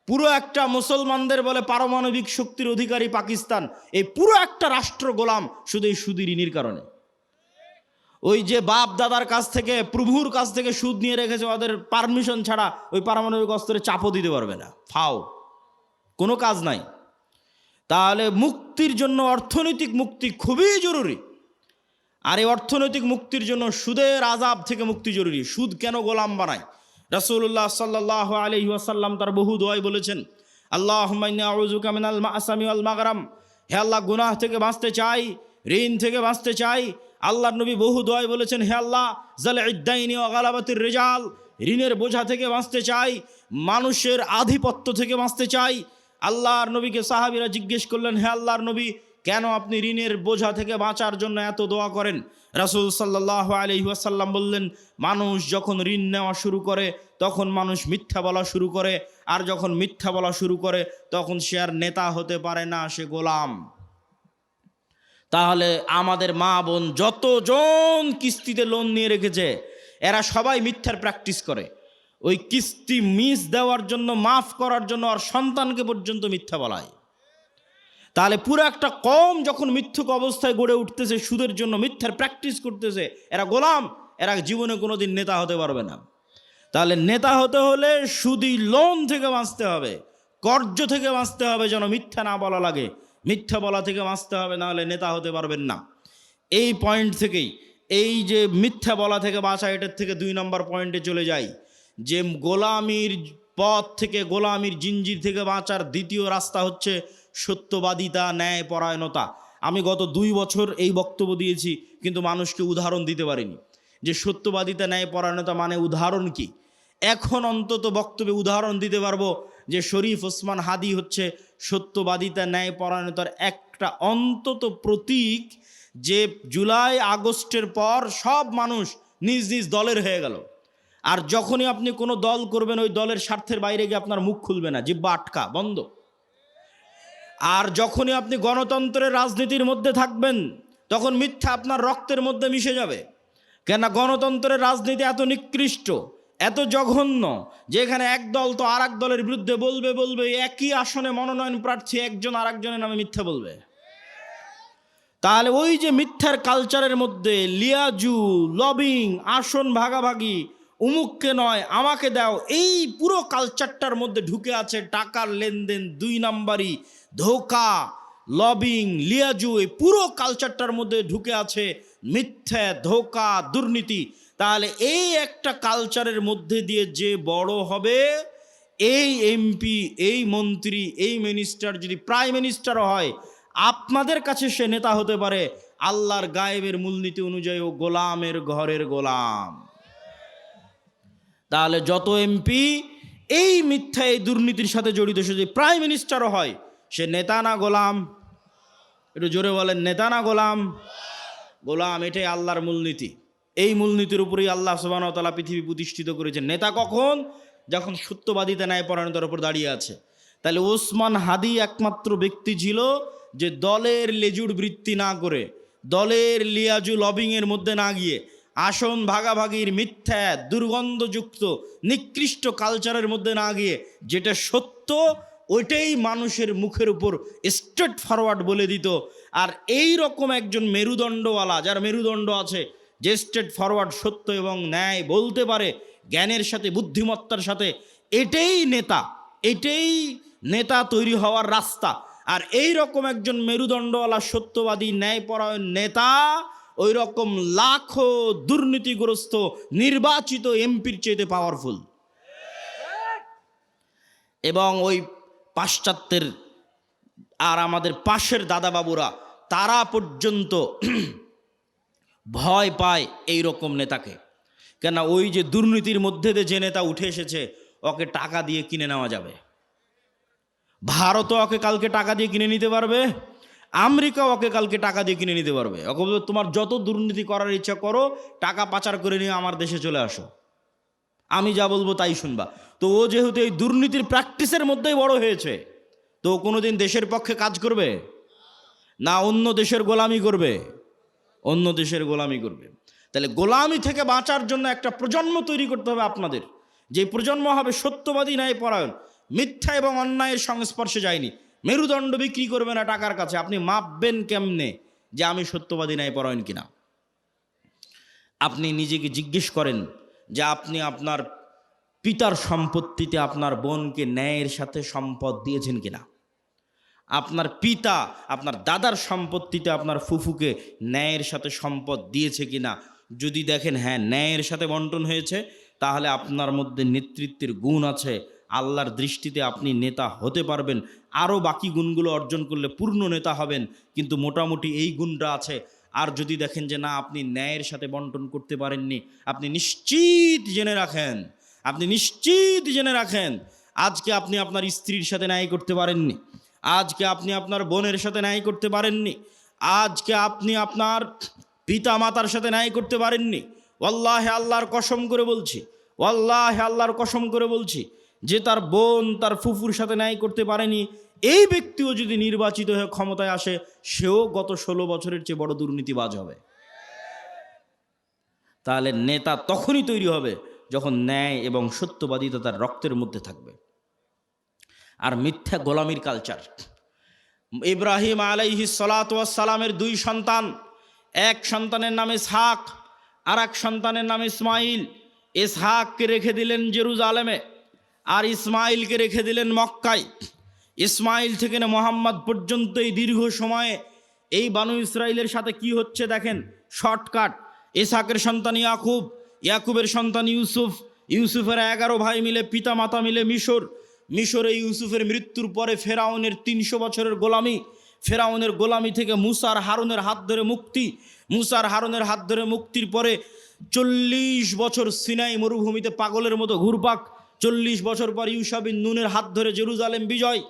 পুরো একটা মুসলমানদের বলে পারমাণবিক শক্তির অধিকারী পাকিস্তান, এই পুরো একটা রাষ্ট্র গোলাম শুধু এই সুদি ঋণের কারণে। ওই যে বাপ দাদার কাছ থেকে, প্রভুর কাছ থেকে সুদ নিয়ে রেখেছে, ওদের পারমিশন ছাড়া ওই পারমাণবিক অস্ত্রে চাপও দিতে পারবে না। ফাও, কোনো কাজ নাই। তাহলে মুক্তির জন্য অর্থনৈতিক মুক্তি খুবই জরুরি। আর এই অর্থনৈতিক মুক্তির জন্য সুদের আযাব থেকে মুক্তি জরুরি। সুদ কেন গোলাম বানায়? রাসূলুল্লাহ সাল্লাল্লাহু আলাইহি ওয়াসাল্লাম তার বহু দোয়ায় বলেছেন, আল্লাহুম্মা ইন্নী আউযুকা মিনাল মা'সামি ওয়াল মাগরাম। হে আল্লাহ, গুনাহ থেকে বাঁচতে চাই, ঋণ থেকে বাঁচতে চাই। আল্লাহর নবী বহু দোয়ায় বলেছেন, হে আল্লাহ, যালঈদ-দাইনি ওয়া গালাবাতির রিজাল, ঋণের বোঝা থেকে বাঁচতে চাই, মানুষের আধিপত্য থেকে বাঁচতে চাই। আল্লাহর নবীকে সাহাবীরা জিজ্ঞেস করলেন, হে আল্লাহর নবী, কেন আপনি ঋণের বোঝা থেকে বাঁচার জন্য এত দোয়া করেন? রাসূল সাল্লাল্লাহু আলাইহি ওয়াসাল্লাম বললেন, মানুষ যখন ঋণ নেওয়া শুরু করে তখন মানুষ মিথ্যা বলা শুরু করে, আর যখন মিথ্যা বলা শুরু করে তখন সে আর নেতা হতে পারে না, সে গোলাম। তাহলে আমাদের মা বোন যতজন কিস্তিতে লোন নিয়ে রেখেছে, এরা সবাই মিথ্যার প্র্যাকটিস করে। ওই কিস্তি মিস দেওয়ার জন্য, মাফ করার জন্য আর সন্তানকে পর্যন্ত মিথ্যা বলায়। তাহলে পুরো একটা কম যখন মিথ্যুক অবস্থায় গড়ে উঠতেছে, সুদের জন্য মিথ্যার প্র্যাকটিস করতেছে, এরা গোলাম, এরা জীবনে কোনোদিন নেতা হতে পারবে না। তাহলে নেতা হতে হলে সুদি লোন থেকে বাঁচতে হবে, কর্জ থেকে বাঁচতে হবে, যেন মিথ্যা না বলা লাগে। মিথ্যা বলা থেকে বাঁচতে হবে, না হলে নেতা হতে পারবেন না। এই পয়েন্ট থেকেই, এই যে মিথ্যা বলা থেকে বাঁচা, এটার থেকে 2 নম্বর পয়েন্টে চলে যাই, যে গোলামির পথ থেকে, গোলামির জিঞ্জির থেকে বাঁচার দ্বিতীয় রাস্তা হচ্ছে সত্যবাদিতা, ন্যায় পরায়ণতা। আমি গত 2 বছর এই বক্তব্য দিয়েছি, কিন্তু মানুষকে উদাহরণ দিতে পারিনি যে সত্যবাদিতা, ন্যায় পরায়ণতা মানে উদাহরণ কি। এখন অন্তত বক্তব্যে উদাহরণ দিতে পারবো যে শরীফ ওসমান হাদি হচ্ছে সত্যবাদিতা, ন্যায় পরায়ণতার একটা অন্তত প্রতীক। যে জুলাই আগস্টের পর সব মানুষ নিজ নিজ দলের হয়ে গেল, আর যখনই আপনি কোনো দল করবেন, ওই দলের স্বার্থের বাইরে গিয়ে আপনার মুখ খুলবে না, জিহ্বা আটকা, বন্ধ। আর যখনই আপনি গণতন্ত্রের রাজনীতির মধ্যে থাকবেন, তখন মিথ্যা আপনার রক্তের মধ্যে মিশে যাবে। কেন? গণতন্ত্রের রাজনীতি এত নিকৃষ্ট, এত জঘন্য, যেখানে এক দল তো আর এক দলের বিরুদ্ধে বলবে, একই আসনে মনোনয়ন প্রার্থী একজন আর একজনের নামে মিথ্যা বলবে। তাহলে ওই যে মিথ্যার কালচারের মধ্যে লিয়াজু, লবিং, আসন ভাগাভাগি, উমুককে নয় আমাকে দাও, এই পুরো কালচারটার মধ্যে ঢুকে আছে টাকার লেনদেন, 2 নাম্বারি, ধোঁকা, লবিং, লিয়াজু, এই পুরো কালচারটার মধ্যে ঢুকে আছে মিথ্যা, ধোঁকা, দুর্নীতি। তাহলে এই একটা কালচারের মধ্যে দিয়ে যে বড় হবে, এই এমপি, এই মন্ত্রী, এই মিনিস্টার যদি প্রাইম মিনিস্টারও হয়, আপনাদের কাছে সে নেতা হতে পারে, আল্লাহর গায়েবের মূলনীতি অনুযায়ী ও গোলামের ঘরের গোলাম। তাহলে যত এমপি এই মিথ্যা এই দুর্নীতির সাথে জড়িত, সে যদি প্রাইম মিনিস্টারও হয়, সে নেতা না গোলাম? একটু জোরে বলেন, নেতা না গোলাম? গোলাম। এটাই আল্লাহর মূলনীতি। এই মূলনীতির উপরেই আল্লাহ সুবহানাহু ওয়া তাআলা পৃথিবী প্রতিষ্ঠিত করেছেন। নেতা কখন? যখন সত্যবাদিতা ন্যায়পরায়ণতার উপর দাঁড়িয়ে আছে। তাহলে ওসমান হাদি একমাত্র ব্যক্তি ছিল যে দলের লেজুর বৃত্তি না করে, দলের লিয়াজু লবিংয়ের মধ্যে না গিয়ে, আসন ভাগাভাগির মিথ্যা দুর্গন্ধযুক্ত নিকৃষ্ট কালচারের মধ্যে না গিয়ে, যেটা সত্য ওইটাই মানুষের মুখের উপর স্ট্রেট ফরওয়ার্ড বলে দিত। আর এই রকম একজন মেরুদণ্ডওয়ালা, যার মেরুদণ্ড আছে, যে স্ট্রেট ফরওয়ার্ড সত্য এবং ন্যায় বলতে পারে জ্ঞানের সাথে বুদ্ধিমত্তার সাথে, এটাই নেতা, এটাই নেতা তৈরি হওয়ার রাস্তা। আর এই রকম একজন মেরুদণ্ডওয়ালা সত্যবাদী ন্যায়পরায়ণ নেতা ওই রকম লাখো দুর্নীতিগ্রস্ত নির্বাচিত এমপির চেয়ে পাওয়ারফুল। এবং ওই পাশ্চাত্যের আর আমাদের পাশের দাদাবাবুরা, তারা পর্যন্ত ভয় পায় এই রকম নেতাকে। কেন? ওই যে দুর্নীতির মধ্যে দিয়ে যে নেতা উঠে এসেছে, ওকে টাকা দিয়ে কিনে নেওয়া যাবে। ভারতও ওকে কালকে টাকা দিয়ে কিনে নিতে পারবে, আমেরিকা ওকে কালকে টাকা দিয়ে কিনে নিতে পারবে। ওকে বলবে, তোমার যত দুর্নীতি করার ইচ্ছা করো, টাকা পাচার করে নিয়ে আমার দেশে চলে আসো, আমি যা বলবো তাই শুনবা। তো ও যেহেতু এই দুর্নীতির প্র্যাকটিসের মধ্যেই বড় হয়েছে, তো কোনোদিন দেশের পক্ষে কাজ করবে না, অন্য দেশের গোলামি করবে, অন্য দেশের গোলামি করবে। তাহলে গোলামি থেকে বাঁচার জন্য একটা প্রজন্ম তৈরি করতে হবে আপনাদের, যে প্রজন্ম হবে সত্যবাদী ন্যায়পরায়ণ, মিথ্যা এবং অন্যায়ের সংস্পর্শে যায়নি। মেরুদণ্ড বিক্রি করবে না টাকার কাছে। আপনি মাপবেন কেমনে যে আমি সত্যবাদী ন্যায়পরায়ণ কিনা? আপনি নিজেকে জিজ্ঞেস করেন যে আপনি আপনার পিতার সম্পত্তিতে আপনার বোনকে ন্যায়ের সাথে সম্পদ দিয়েছেন কিনা? আপনার পিতা আপনার দাদার সম্পত্তিতে আপনার ফুফুকে ন্যায়ের সাথে সম্পদ দিয়েছে কিনা? যদি দেখেন হ্যাঁ ন্যায়ের সাথে বন্টন হয়েছে, তাহলে আপনার মধ্যে নেতৃত্বের গুণ আছে, আল্লাহর দৃষ্টিতে আপনি নেতা হতে পারবেন। আরও বাকি গুণগুলো অর্জন করলে পূর্ণ নেতা হবেন, কিন্তু মোটামুটি এই গুণটা আছে। আর যদি দেখেন যে না, আপনি ন্যায়ের সাথে বন্টন করতে পারেননি, আপনি নিশ্চিত জেনে রাখেন, আপনি নিশ্চিত জেনে রাখেন আজকে আপনি আপনার স্ত্রীর সাথে ন্যায় করতে পারেননি, আজকে আপনি আপনার বোনের সাথে ন্যায় করতে পারেননি, আজকে আপনি আপনার পিতা মাতার সাথে ন্যায় করতে পারেননি। ওয়াল্লাহি আল্লাহর কসম করে বলছি, ওয়াল্লাহি আল্লাহর কসম করে বলছি, যে তার বোন তার ফুফুর সাথে ন্যায় করতে পারেনি, এই ব্যক্তিও যদি নির্বাচিত হয়ে ক্ষমতায় আসে, সেও গত 16 বছরের চেয়ে বড় দুর্নীতিবাজ হবে। তাহলে নেতা তখনই তৈরি হবে যখন ন্যায় এবং সত্যবাদিতা তার রক্তের মধ্যে থাকবে। আর মিথ্যা গোলামির কালচার। ইব্রাহিম আলাইহিস সালাতু ওয়াস সালামের 2 সন্তান, এক সন্তানের নাম ইসহাক, আর এক সন্তানের নাম ইসমাইল। ইসহাককে রেখে দিলেন জেরুজালেমে, আর ইসমাইলকে রেখে দিলেন মক্কায়। ইসমাইল থেকে না মোহাম্মদ পর্যন্ত এই দীর্ঘ সময়ে এই বানু ইসরাইলের সাথে কি হচ্ছে দেখেন, শর্টকাট। ইসহাকের সন্তান ইয়াকুব, ইয়াকুবের সন্তান ইউসুফ, ইউসুফের 11 ভাই মিলে পিতা মাতা মিলে মিশর, মিশরে ইউসুফের মৃত্যুর পরে ফেরাউনের 300 বছরের গোলামি, ফেরাউনের গোলামি থেকে মুসার হারুনের হাত ধরে মুক্তি, মুসার হারুনের হাত ধরে মুক্তির পরে 40 বছর সিনাই মরুভূমিতে পাগলের মতো ঘুরপাক, 40 বছর পর ইউশা বিন নুনের হাত ধরে জেরুজালেম বিজয়,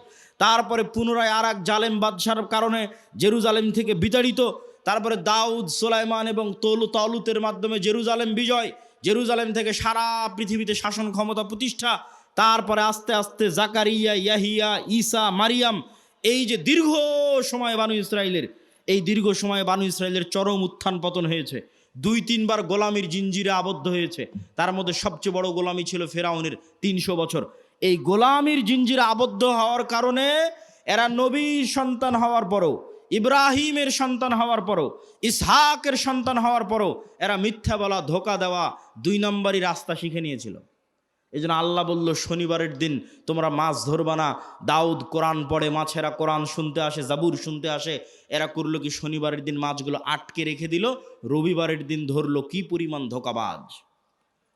তারপরে পুনরায় আর এক জালেম বাদশার কারণে জেরুজালেম থেকে বিতাড়িত, তারপরে দাউদ সুলাইমান এবং তালুতের মাধ্যমে জেরুজালেম বিজয়, জেরুজালেম থেকে সারা পৃথিবীতে শাসন ক্ষমতা প্রতিষ্ঠা, তারপরে আস্তে আস্তে জাকারিয়া, ইয়াহিয়া, ঈসা, মারিয়াম। এই যে দীর্ঘ সময় বানু ইসরাইলের, এই দীর্ঘ সময় বানু ইসরাইলের চরম উত্থান পতন হয়েছে, 2-3 বার গোলামির জিঞ্জিরে আবদ্ধ হয়েছে। তার মধ্যে সবচেয়ে বড় গোলামি ছিল ফেরাউনের 300 বছর। এই গোলামির জিঞ্জিরে আবদ্ধ হওয়ার কারণে এরা নবীর সন্তান হওয়ার পরও, ইব্রাহিমের সন্তান হওয়ার পরও, ইসহাকের সন্তান হওয়ার পরও এরা মিথ্যা বলা, ধোকা দেওয়া, 2 নম্বরই রাস্তা শিখে নিয়েছিল। এই জন্য আল্লাহ বলল, শনিবারের দিন তোমরা মাছ ধরবা না। দাউদ কোরআন পড়ে, মাছেরা কোরআন শুনতে আসে, জাবুর শুনতে আসে। এরা করলো কি, শনিবারের দিন মাছগুলো আটকে রেখে দিল, রবিবারের দিন ধরলো। কি পরিমাণ ধোকাবাজ!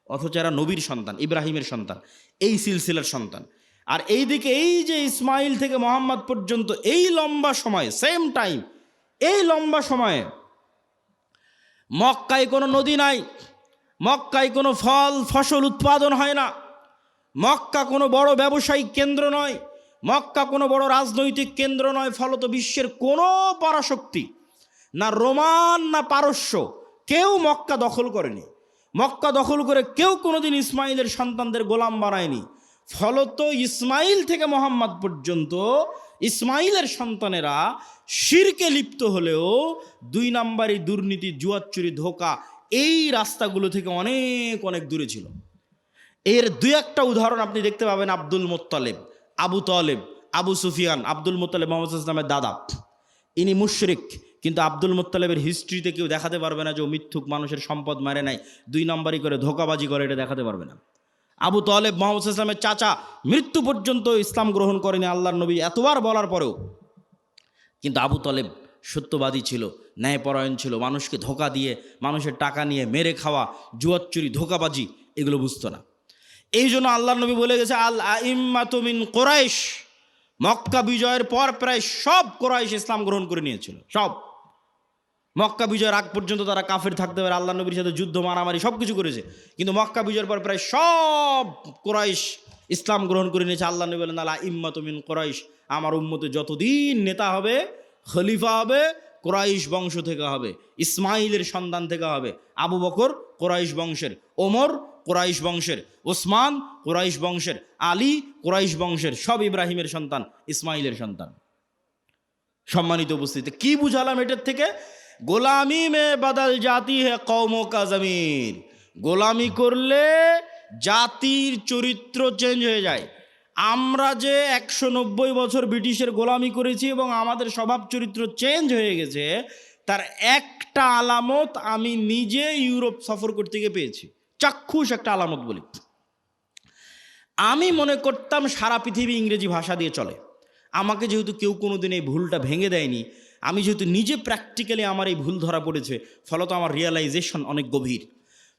অথচ এরা নবীর সন্তান, ইব্রাহিমের সন্তান, এই সিলসিলার সন্তান। আর এইদিকে এই যে ইসমাইল থেকে মোহাম্মদ পর্যন্ত এই লম্বা সময়, সেম টাইম, এই লম্বা সময়ে মক্কায় কোনো নদী নাই, মক্কায় কোনো ফল ফসল উৎপাদন হয় না, মক্কা কোনো বড় ব্যবসায়িক কেন্দ্র নয়, মক্কা কোনো বড় রাজনৈতিক কেন্দ্র নয়। ফলত বিশ্বের কোনো পরাশক্তি, না রোমান না পারস্য, কেউ মক্কা দখল করেনি। মক্কা দখল করে কেউ কোনোদিন ইসমাইলের সন্তানদের গোলাম বানায়নি। ফলত ইসমাইল থেকে মোহাম্মদ পর্যন্ত ইসমাইলের সন্তানেরা শিরকে লিপ্ত হলেও 2 নাম্বারি দুর্নীতি, জুয়াচুরি, ধোঁকা এই রাস্তাগুলো থেকে অনেক অনেক দূরে ছিল। এর 2-1টা উদাহরণ আপনি দেখতে পাবেন। আব্দুল মোত্তালেব, আবু তলেব, আবু সুফিয়ান। আব্দুল মোত্তালেব মোহাম্মদ ইসলামের দাদা, ইনি মুশরিক, কিন্তু আব্দুল মোত্তালেবের হিস্ট্রিতে কেউ দেখাতে পারবে না যে ও মিথ্যুক, মানুষের সম্পদ মারে নাই, 2 নাম্বারি করে ধোঁকাবাজি করে, এটা দেখাতে পারবে না। আবু তলেব মোহাম্মদ ইসলামের চাচা, মৃত্যু পর্যন্ত ইসলাম গ্রহণ করেনি আল্লাহর নবী এতবার বলার পরেও। কিন্তু আবু তলেব সত্যবাদী ছিল, ন্যায়পরায়ণ ছিল, মানুষকে ধোঁকা দিয়ে, মানুষের টাকা নিয়ে মেরে খাওয়া, জুয়াচুরি, ধোঁকাবাজি এগুলো বুঝতো না। এই জন্য আল্লাহর নবী বলে গেছে, আল আইম্মাতু মিন কুরাইশ। মক্কা বিজয়ের পর প্রায় সব কুরাইশ ইসলাম গ্রহণ করে নিয়েছিল। সব মক্কা বিজয়ের আগ পর্যন্ত তারা কাফের থাকতে পারে, আল্লাহ নবীর সাথে যুদ্ধ, মারামারি সব কিছু করেছে, কিন্তু মক্কা বিজয়ের পর প্রায় সব কুরাইশ ইসলাম গ্রহণ করে নিয়েছে। আল্লাহ নবী বলেন, আল আইম্মাতু মিন কুরাইশ। আমার উম্মতে যতদিন নেতা হবে, খলিফা হবে, কুরাইশ বংশ থেকে হবে, ইসমাইলের সন্তান থেকে হবে। আবু বকর কুরাইশ বংশের, ওমর কুরাইশ বংশের, ওসমান কুরাইশ বংশের, আলী কুরাইশ বংশের, সব ইব্রাহিমের সন্তান, ইসমাইলের সন্তান। সম্মানিত উপস্থিতি, কি বুঝালাম এটার থেকে? গোলামি মে বদল জাতি হে কওমো কা জমির। গোলামি করলে জাতির চরিত্র চেঞ্জ হয়ে যায়। আমরা যে 190 বছর ব্রিটিশের গোলামি করেছি এবং আমাদের স্বভাব চরিত্র চেঞ্জ হয়ে গেছে, তার একটা আলামত আমি নিজে ইউরোপ সফর করতে গিয়ে পেয়েছি। চাক্ষুষ একটা আলামত বলি। আমি মনে করতাম সারা পৃথিবী ইংরেজি ভাষা দিয়ে চলে। আমাকে যেহেতু কেউ কোনোদিন এই ভুলটা ভেঙে দেয়নি, আমি যেহেতু নিজে প্র্যাকটিক্যালি আমার এই ভুল ধরা পড়েছে, ফলত আমার রিয়েলাইজেশন অনেক গভীর।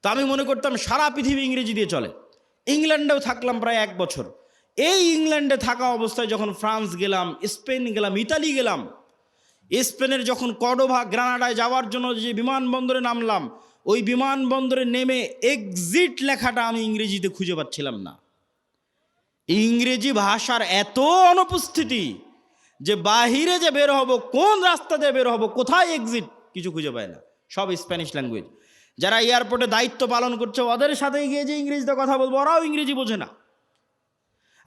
তো আমি মনে করতাম সারা পৃথিবী ইংরেজি দিয়ে চলে। ইংল্যান্ডেও থাকলাম প্রায় 1 বছর। এই ইংল্যান্ডে থাকা অবস্থায় যখন ফ্রান্স গেলাম, স্পেন গেলাম, ইতালি গেলাম, স্পেনের যখন কর্ডোভা, গ্রানাডায় যাওয়ার জন্য যে বিমানবন্দরে নামলাম, ওই বিমানবন্দরে নেমে এক্সিট লেখাটা আমি ইংরেজিতে খুঁজে পাচ্ছিলাম না। ইংরেজি ভাষার এত অনুপস্থিতি যে বাহিরে যে বের হব, কোন রাস্তা দিয়ে বের হব, কোথায় এক্সিট, কিছু খুঁজে পায় না। সব স্প্যানিশ ল্যাঙ্গুয়েজ। যারা এয়ারপোর্টে দায়িত্ব পালন করছে, ওদের সাথে গিয়ে যে ইংরেজিতে কথা বলবো, ওরাও ইংরেজি বোঝে না।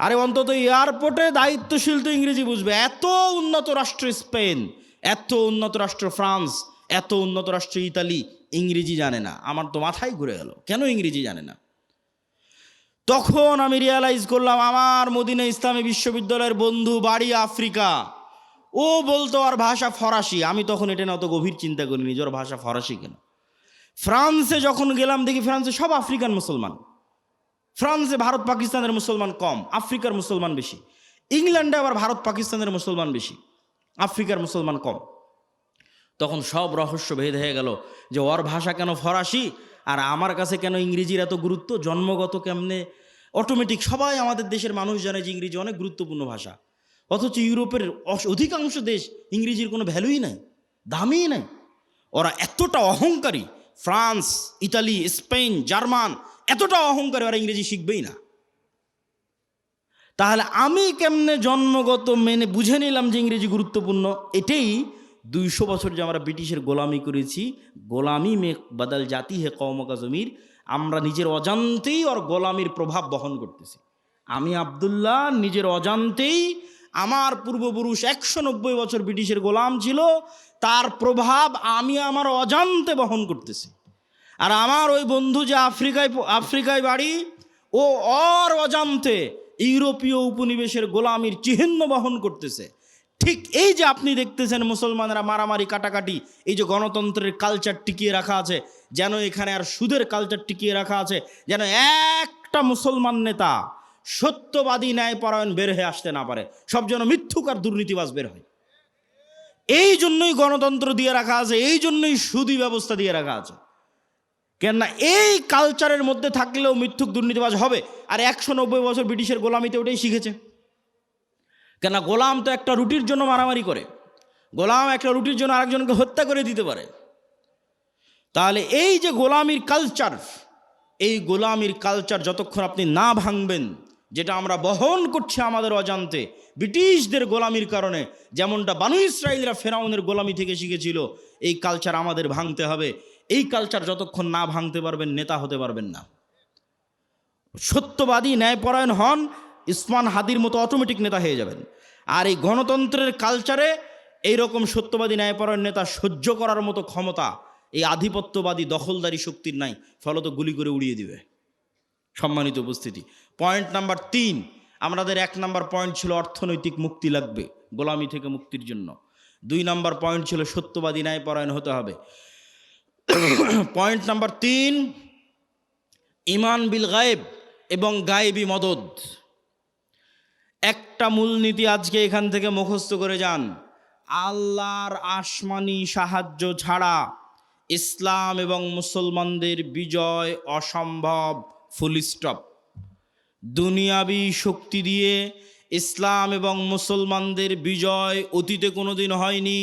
আরে অন্তত এয়ারপোর্টে দায়িত্বশীল তো ইংরেজি বুঝবে। এত উন্নত রাষ্ট্র স্পেন, এত উন্নত রাষ্ট্র ফ্রান্স, এত উন্নত রাষ্ট্র ইতালি, ইংরেজি জানে না। আমার তো মাথায় ঘুরে গেল, কেন ইংরেজি জানে না? তখন আমি রিয়ালাইজ করলাম, আমার মদিনা ইসলামী বিশ্ববিদ্যালয়ের বন্ধু, বাড়ি আফ্রিকা, ও বলতো আর ভাষা ফরাসি। আমি তখন এটা না অত গভীর চিন্তা করিনি নিজের ভাষা ফরাসি কেন। ফ্রান্সে যখন গেলাম দেখি ফ্রান্সে সব আফ্রিকান মুসলমান। ফ্রান্সে ভারত পাকিস্তানের মুসলমান কম, আফ্রিকার মুসলমান বেশি। ইংল্যান্ডে আবার ভারত পাকিস্তানের মুসলমান বেশি, আফ্রিকার মুসলমান কম। তখন সব রহস্য ভেদ হয়ে গেল যে ওর ভাষা কেন ফরাসি আর আমার কাছে কেন ইংরেজির এত গুরুত্ব, জন্মগত কেমনে অটোমেটিক। সবাই আমাদের দেশের মানুষ জানে যে ইংরেজি অনেক গুরুত্বপূর্ণ ভাষা, অথচ ইউরোপের অধিকাংশ দেশ ইংরেজির কোনো ভ্যালুই নাই, দামই নাই। ওরা এতটা অহংকারী, ফ্রান্স, ইতালি, স্পেন, জার্মান এতটা অহংকারী, ওরা ইংরেজি শিখবেই না। তাহলে আমি কেমনে জন্মগত মেনে বুঝে নিলাম যে ইংরেজি গুরুত্বপূর্ণ? এটাই 200 বছর যে আমরা ব্রিটিশের গোলামি করেছি। গোলামি মে বদল জাতি হে কওমো কা জমির। আমরা নিজের অজান্তেই ওর গোলামির প্রভাব বহন করতেছি। আমি আব্দুল্লাহ নিজের অজান্তেই, আমার পূর্বপুরুষ 190 বছর ব্রিটিশের গোলাম ছিল, তার প্রভাব আমি আমার অজান্তে বহন করতেছি। আর আমার ওই বন্ধু যে আফ্রিকায় বাড়ি, ও ওর অজান্তে ইউরোপীয় উপনিবেশের গোলামির চিহ্ন বহন করতেছে। ঠিক এই যে আপনি দেখতেছেন মুসলমানেরা মারামারি, কাটাকাটি, এই যে গণতন্ত্রের কালচার টিকিয়ে রাখা আছে, যেন এখানে আর সুদের কালচার টিকিয়ে রাখা আছে, যেন একটা মুসলমান নেতা সত্যবাদী, ন্যায়পরায়ণ বের হয়ে আসতে না পারে, সব যেন মিথ্যুক আর দুর্নীতিবাজ বের হয়। এই জন্যই গণতন্ত্র দিয়ে রাখা আছে, এই জন্যই সুদী ব্যবস্থা দিয়ে রাখা আছে। কেননা এই কালচারের মধ্যে থাকলেও মিথ্যুক দুর্নীতিবাজ হবে। আর 190 বছর ব্রিটিশের গোলামিতে ওটাই শিখেছে। কেননা গোলাম তো একটা রুটির জন্য মারামারি করে, গোলাম একটা রুটির জন্য আরেকজনকে হত্যা করে দিতে পারে। তাহলে এই যে গোলামির কালচার, এই গোলামির কালচার যতক্ষণ আপনি না ভাঙবেন, যেটা আমরা বহন করছি আমাদের অজান্তে ব্রিটিশদের গোলামির কারণে, যেমনটা বানু ইসরাইলরা ফেরাউনের গোলামি থেকে শিখেছিল, এই কালচার আমাদের ভাঙতে হবে। এই কালচার যতক্ষণ না ভাঙতে পারবেন, নেতা হতে পারবেন না। সত্যবাদী ন্যায়পরায়ণ হন, ইসমান হাদির মতো অটোমেটিক নেতা হয়ে যাবেন। আর এই গণতন্ত্রের কালচারে এইরকম সত্যবাদী ন্যায়পরায়ণ নেতা সহ্য করার মতো ক্ষমতা এই আধিপত্যবাদী দখলদারি শক্তির নাই, ফলত গুলি করে উড়িয়ে দিবে। সম্মানিত উপস্থিতি, পয়েন্ট নাম্বার 3, আমাদের 1 নাম্বার পয়েন্ট ছিল অর্থনৈতিক মুক্তি লাগবে গোলামি থেকে মুক্তির জন্য। 2 নাম্বার পয়েন্ট ছিল সত্যবাদী ন্যায়পরায়ণ হতে হবে। পয়েন্ট নাম্বার 3, ইমান বিল গায়েব এবং গায়েবী মদদ। একটা মূলনীতি আজকে এখান থেকে মুখস্থ করে যান, আল্লাহর আসমানি সাহায্য ছাড়া ইসলাম এবং মুসলমানদের বিজয় অসম্ভব, ফুল স্টপ। দুনিয়াবি শক্তি দিয়ে ইসলাম এবং মুসলমানদের বিজয় অতীতে কোনোদিন হয়নি,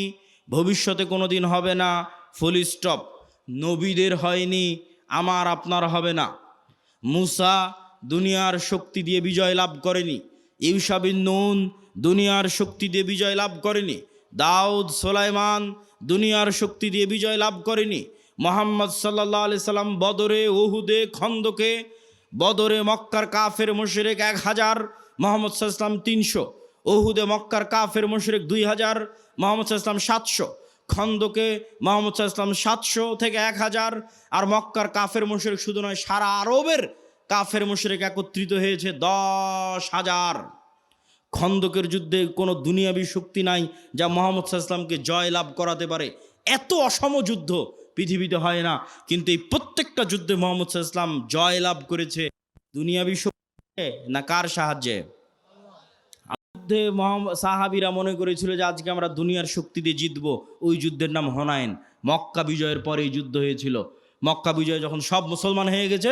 ভবিষ্যতে কোনোদিন হবে না, ফুল স্টপ। নবীদের হয়নি, আমার আপনার হবে না। মুসা দুনিয়ার শক্তি দিয়ে বিজয় লাভ করেনি, ইউশা বিন নুন দুনিয়ার শক্তি দিয়ে বিজয় লাভ করেনি, দাউদ সুলাইমান দুনিয়ার শক্তি দিয়ে বিজয় লাভ করেনি। মুহাম্মদ সাল্লাল্লাহু আলাইহি সাল্লাম বদরে, উহুদে, খন্দকে, বদরে মক্কার কাফের মুশরিক 1000, মুহাম্মদ সাল্লাল্লাহু আলাইহি সাল্লাম 300, উহুদে মক্কার কাফের মুশরিক 2000, মুহাম্মদ সাল্লাল্লাহু আলাইহি সাল্লাম 700, খন্দকে মুহাম্মদ সাল্লাল্লাহু আলাইহি সাল্লাম 700 থেকে 1000। আর মক্কার কাফের মুশরিক শুধু নয়, সারা আরবের কাফের মুশরিক একত্রিত হয়েছে 10,000। খন্দকের যুদ্ধে কোনো দুনিয়াবী শক্তি নাই যা মুহাম্মদ সাল্লাল্লাহু আলাইহি সাল্লামকে জয় লাভ করাতে পারে। এত অসম যুদ্ধ পৃথিবীতে হয় না, কিন্তু এই প্রত্যেকটা যুদ্ধে মুহাম্মদ সাল্লাল্লাহু আলাইহি সাল্লাম জয় লাভ করেছে দুনিয়াবী শক্তি না কার সাহায্যে? যুদ্ধে সাহাবীরা মনে করেছিল যে আজকে আমরা দুনিয়ার শক্তি দিয়ে জিতবো। ওই যুদ্ধের নাম হুনাইন। মক্কা বিজয়ের পরে এই যুদ্ধ হয়েছিল। মক্কা বিজয় যখন সব মুসলমান হয়ে গেছে,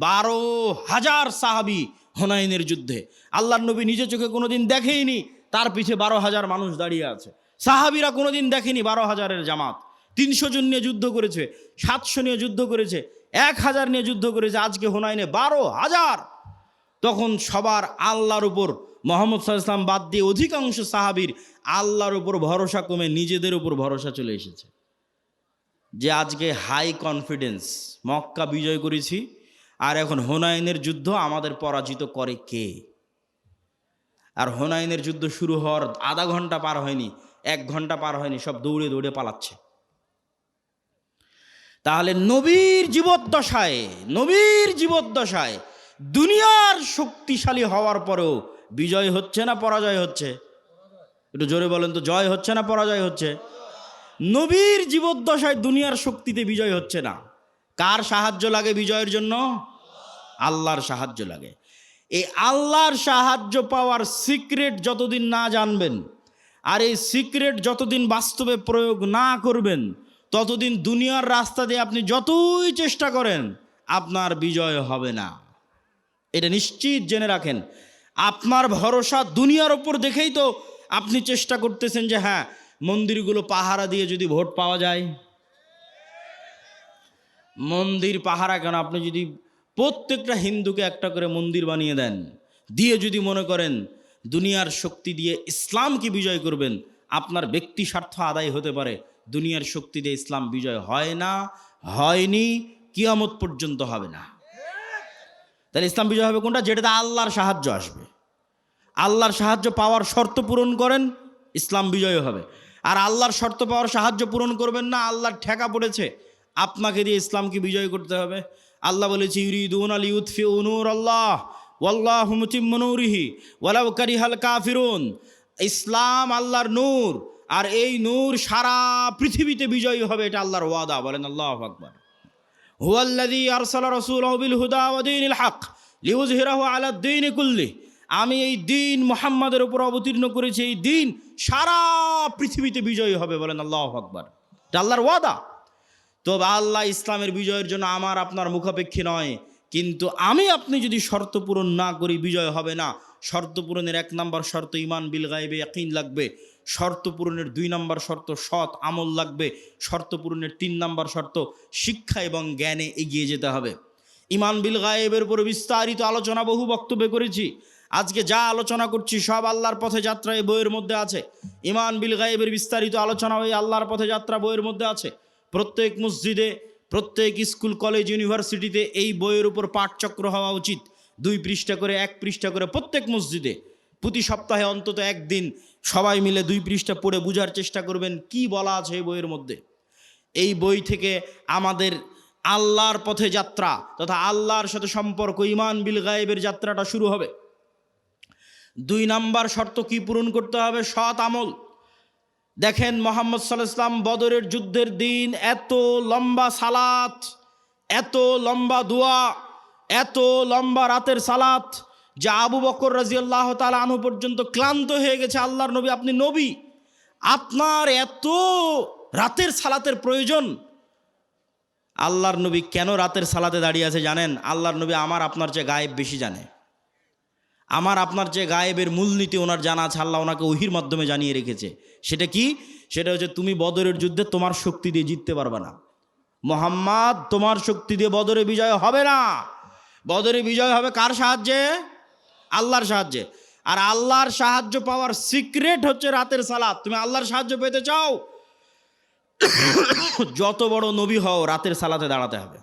12,000 সাহাবী হুনাইনের যুদ্ধে। আল্লাহর নবী নিজে চোখে কোনোদিন দেখেইনি, তার পিছে 12,000 মানুষ দাঁড়িয়ে আছে। সাহাবীরা কোনোদিন দেখেনি 12,000-এর জামাত। 300 জন নিয়ে যুদ্ধ করেছে, 700 নিয়ে যুদ্ধ করেছে, 1000 নিয়ে যুদ্ধ করেছে, আজকে হুনাইনে 12,000। তখন সবার আল্লাহর উপর, মুহাম্মদ সাল্লাল্লাহু আলাইহি ওয়াসাল্লাম বাদ দিয়ে অধিকাংশ সাহাবীর আল্লাহর উপর ভরসা কমে নিজেদের উপর ভরসা চলে এসেছে। যে আজকে হাই কনফিডেন্স, মক্কা বিজয় করেছি, আর এখন হুনাইনের যুদ্ধ আমাদের পরাজিত করে কে? আর হুনাইনের যুদ্ধ শুরু হওয়ার আধা ঘন্টা পার হয়নি, 1 ঘন্টা পার হয়নি, সব দৌড়ে দৌড়ে পালাচ্ছে। তাহলে নবীর জীবদ্দশায় দুনিয়ার শক্তিশালী হওয়ার পরেও বিজয় হচ্ছে না পরাজয় হচ্ছে? একটু জোরে বলেন তো, জয় হচ্ছে না পরাজয় হচ্ছে? নবীর জীবদ্দশায় দুনিয়ার শক্তিতে বিজয় হচ্ছে না। কার সাহায্য লাগে বিজয়ের জন্য? আল্লাহর সাহায্য লাগে। এই আল্লাহর সাহায্য পাওয়ার সিক্রেট যতদিন না জানবেন, আর এই সিক্রেট যতদিন বাস্তবে প্রয়োগ না করবেন, ততদিন দুনিয়ার রাস্তা দিয়ে আপনি যতই চেষ্টা করেন আপনার বিজয় হবে না। এটা নিশ্চিত জেনে রাখেন। আপনার ভরসা দুনিয়ার ওপর দেখেই তো আপনি চেষ্টা করতেছেন যে হ্যাঁ, মন্দিরগুলো পাহারা দিয়ে যদি ভোট পাওয়া যায়। মন্দির পাহারা কেন? আপনি যদি প্রত্যেকটা হিন্দুকে একটা করে মন্দির বানিয়ে দেন, দিয়ে যদি মনে করেন দুনিয়ার শক্তি দিয়ে ইসলামকে বিজয় করবেন, আপনার ব্যক্তি স্বার্থ আদায় হতে পারে। দুনিয়ার শক্তি দিয়ে ইসলাম বিজয় হয় না, হয়নি, কিয়ামত পর্যন্ত হবে না। তাহলে ইসলাম বিজয় হবে কোনটা? যেটাতে আল্লাহর সাহায্য আসবে। আল্লাহর সাহায্য পাওয়ার শর্ত পূরণ করেন, ইসলাম বিজয় হবে। আর আল্লাহর শর্ত পাওয়ার সাহায্য পূরণ করবেন না, আল্লাহর ঠেকা পড়েছে, আপনাকে দিয়ে ইসলামকে বিজয় করতে হবে। আল্লাহ বলেছে, ইউরিদুনা লিইউতফিউ নূরাল্লাহ ওয়াল্লাহু মুতিম্মু নূরিহি ওয়ালাউ কারিহাল কাফিরুন। ইসলাম আল্লাহর নূর, আর এই নূর সারা পৃথিবীতে বিজয়ী হবে, এটা আল্লাহর ওয়াদা। বলেন আল্লাহু আকবার। হুয়াল্লাযী আরসালা রাসূলাহু বিল হুদা ওয়া দীনিল হক লিইয়ুযহিরাহু আলাদ দীনি কুল্লিহি। আমি এই দিন মুহাম্মাদের উপর অবতীর্ণ করেছি, এই দিন সারা পৃথিবীতে বিজয়ী হবে। বলেন আল্লাহু আকবার। এটা আল্লাহর ওয়াদা। তো আল্লাহ ইসলামের বিজয়ের জন্য আমার আপনার মুখাপেক্ষী নয়, কিন্তু আমি আপনি যদি শর্ত পূরণ না করি বিজয় হবে না। শর্ত পূরণের 1 নম্বর শর্ত ঈমান বিল গায়বে ইয়াকিন লাগবে, শর্ত পূরণের 2 নম্বর শর্ত সৎ আমল লাগবে, শর্ত পূরণের 3 নম্বর শর্ত শিক্ষা এবং জ্ঞানে এগিয়ে যেতে হবে। ঈমান বিল গায়বের উপরে বিস্তারিত আলোচনা বহু বক্তব্যে করেছি। আজকে যা আলোচনা করছি সব আল্লাহর পথে যাত্রা এই বইয়ের মধ্যে আছে। ঈমান বিল গায়বের বিস্তারিত আলোচনা ওই আল্লাহর পথে যাত্রা বইয়ের মধ্যে আছে। প্রত্যেক মসজিদে, প্রত্যেক স্কুল কলেজ ইউনিভার্সিটিতে এই বইয়ের উপর পাঠচক্র হওয়া উচিত। 2 পৃষ্ঠা করে 1 পৃষ্ঠা করে প্রত্যেক মসজিদে প্রতি সপ্তাহে অন্তত একদিন সবাই মিলে 2 পৃষ্ঠা পড়ে বোঝার চেষ্টা করবেন কি বলা আছে এই বইয়ের মধ্যে। এই বই থেকে আমাদের আল্লাহর পথে যাত্রা তথা আল্লাহর সাথে সম্পর্ক ঈমান বিল গায়বের যাত্রাটা শুরু হবে। 2 নম্বর শর্ত কি পূরণ করতে হবে? সৎ আমল। দেখেন মুহাম্মদ সাল্লাল্লাহু আলাইহি ওয়াসাল্লাম বদরের যুদ্ধের দিন এত লম্বা সালাত, এত লম্বা দোয়া, এত লম্বা রাতের সালাত যা আবু বকর রাদিয়াল্লাহু তাআলা আনহু পর্যন্ত ক্লান্ত হয়ে গেছে। আল্লাহর নবী, আপনি নবী, আপনার এত রাতের সালাতের প্রয়োজন? আল্লাহর নবী কেন রাতের সালাতে দাঁড়িয়ে আছে জানেন? আল্লাহর নবী আমার আপনার চেয়ে গায়েব বেশি জানে। আমার আপনার চেয়ে গায়েবের মূলনীতি ওনার জানা আছে। আল্লাহ ওনাকে ওহির মাধ্যমে জানিয়ে রেখেছে। সেটা কি? সেটা হচ্ছে তুমি বদরের যুদ্ধে তোমার শক্তি দিয়ে জিততে পারবে না। মুহাম্মদ, তোমার শক্তি দিয়ে বদরে বিজয় হবে না। বদরে বিজয় হবে কার সাহায্যে? আল্লাহর সাহায্যে। আর আল্লাহর সাহায্য পাওয়ার সিক্রেট হচ্ছে রাতের সালাত। তুমি আল্লাহর সাহায্য পেতে চাও, যত বড় নবী হও রাতের সালাতে দাঁড়াতে হবে।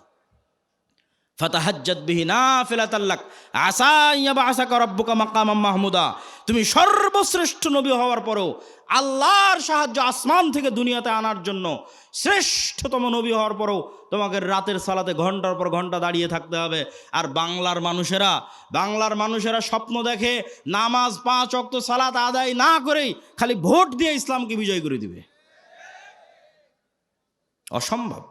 ফাতাহাজ্জাত বিহি নাফিলাতাল লাক আসা ইয়াবআসাকা রাব্বুকা মাকামাম মাহমুদা। তুমি সর্বশ্রেষ্ঠ নবী হওয়ার পরেও আল্লাহর সাহায্য আসমান থেকে দুনিয়াতে আনার জন্য শ্রেষ্ঠতম নবী হওয়ার পরেও তোমাকে রাতের সালাতে ঘন্টার পর ঘন্টা দাঁড়িয়ে থাকতে হবে। আর বাংলার মানুষেরা স্বপ্ন দেখে নামাজ 5 ওয়াক্ত সালাত আদায় না করেই খালি ভোট দিয়ে ইসলামকে বিজয় করে দিবে। অসম্ভব,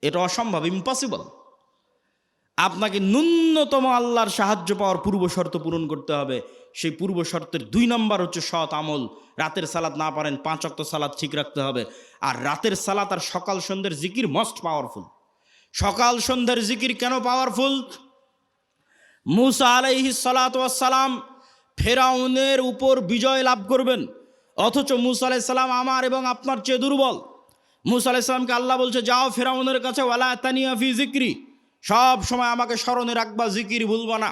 এটা অসম্ভব, ইম্পসিবল। আপনাকে ন্যূনতম আল্লাহর সাহায্য পাওয়ার পূর্ব শর্ত পূরণ করতে হবে। সেই পূর্ব শর্তের 2 নম্বর হচ্ছে সৎ আমল। রাতের সালাত না পারেন 5 ওয়াক্ত সালাত ঠিক রাখতে হবে। আর রাতের সালাত আর সকাল সন্ধ্যের জিকির মোস্ট পাওয়ারফুল। সকাল সন্ধ্যের জিকির কেন পাওয়ারফুল? মুসা আলাইহিস সালাতু ওয়াস সালাম ফেরাউনের উপর বিজয় লাভ করবেন, অথচ মুসা আলাইহিস সালাম আমার এবং আপনার চেয়ে দুর্বল। মুসা আলাইহিস সালামকে আল্লাহ বলছে, যাও ফেরাউনের কাছে, ওয়ালা তানিয়া ফি জিকরি, সব সময় আমাকে স্মরণে রাখবা, জিকির ভুলবা না।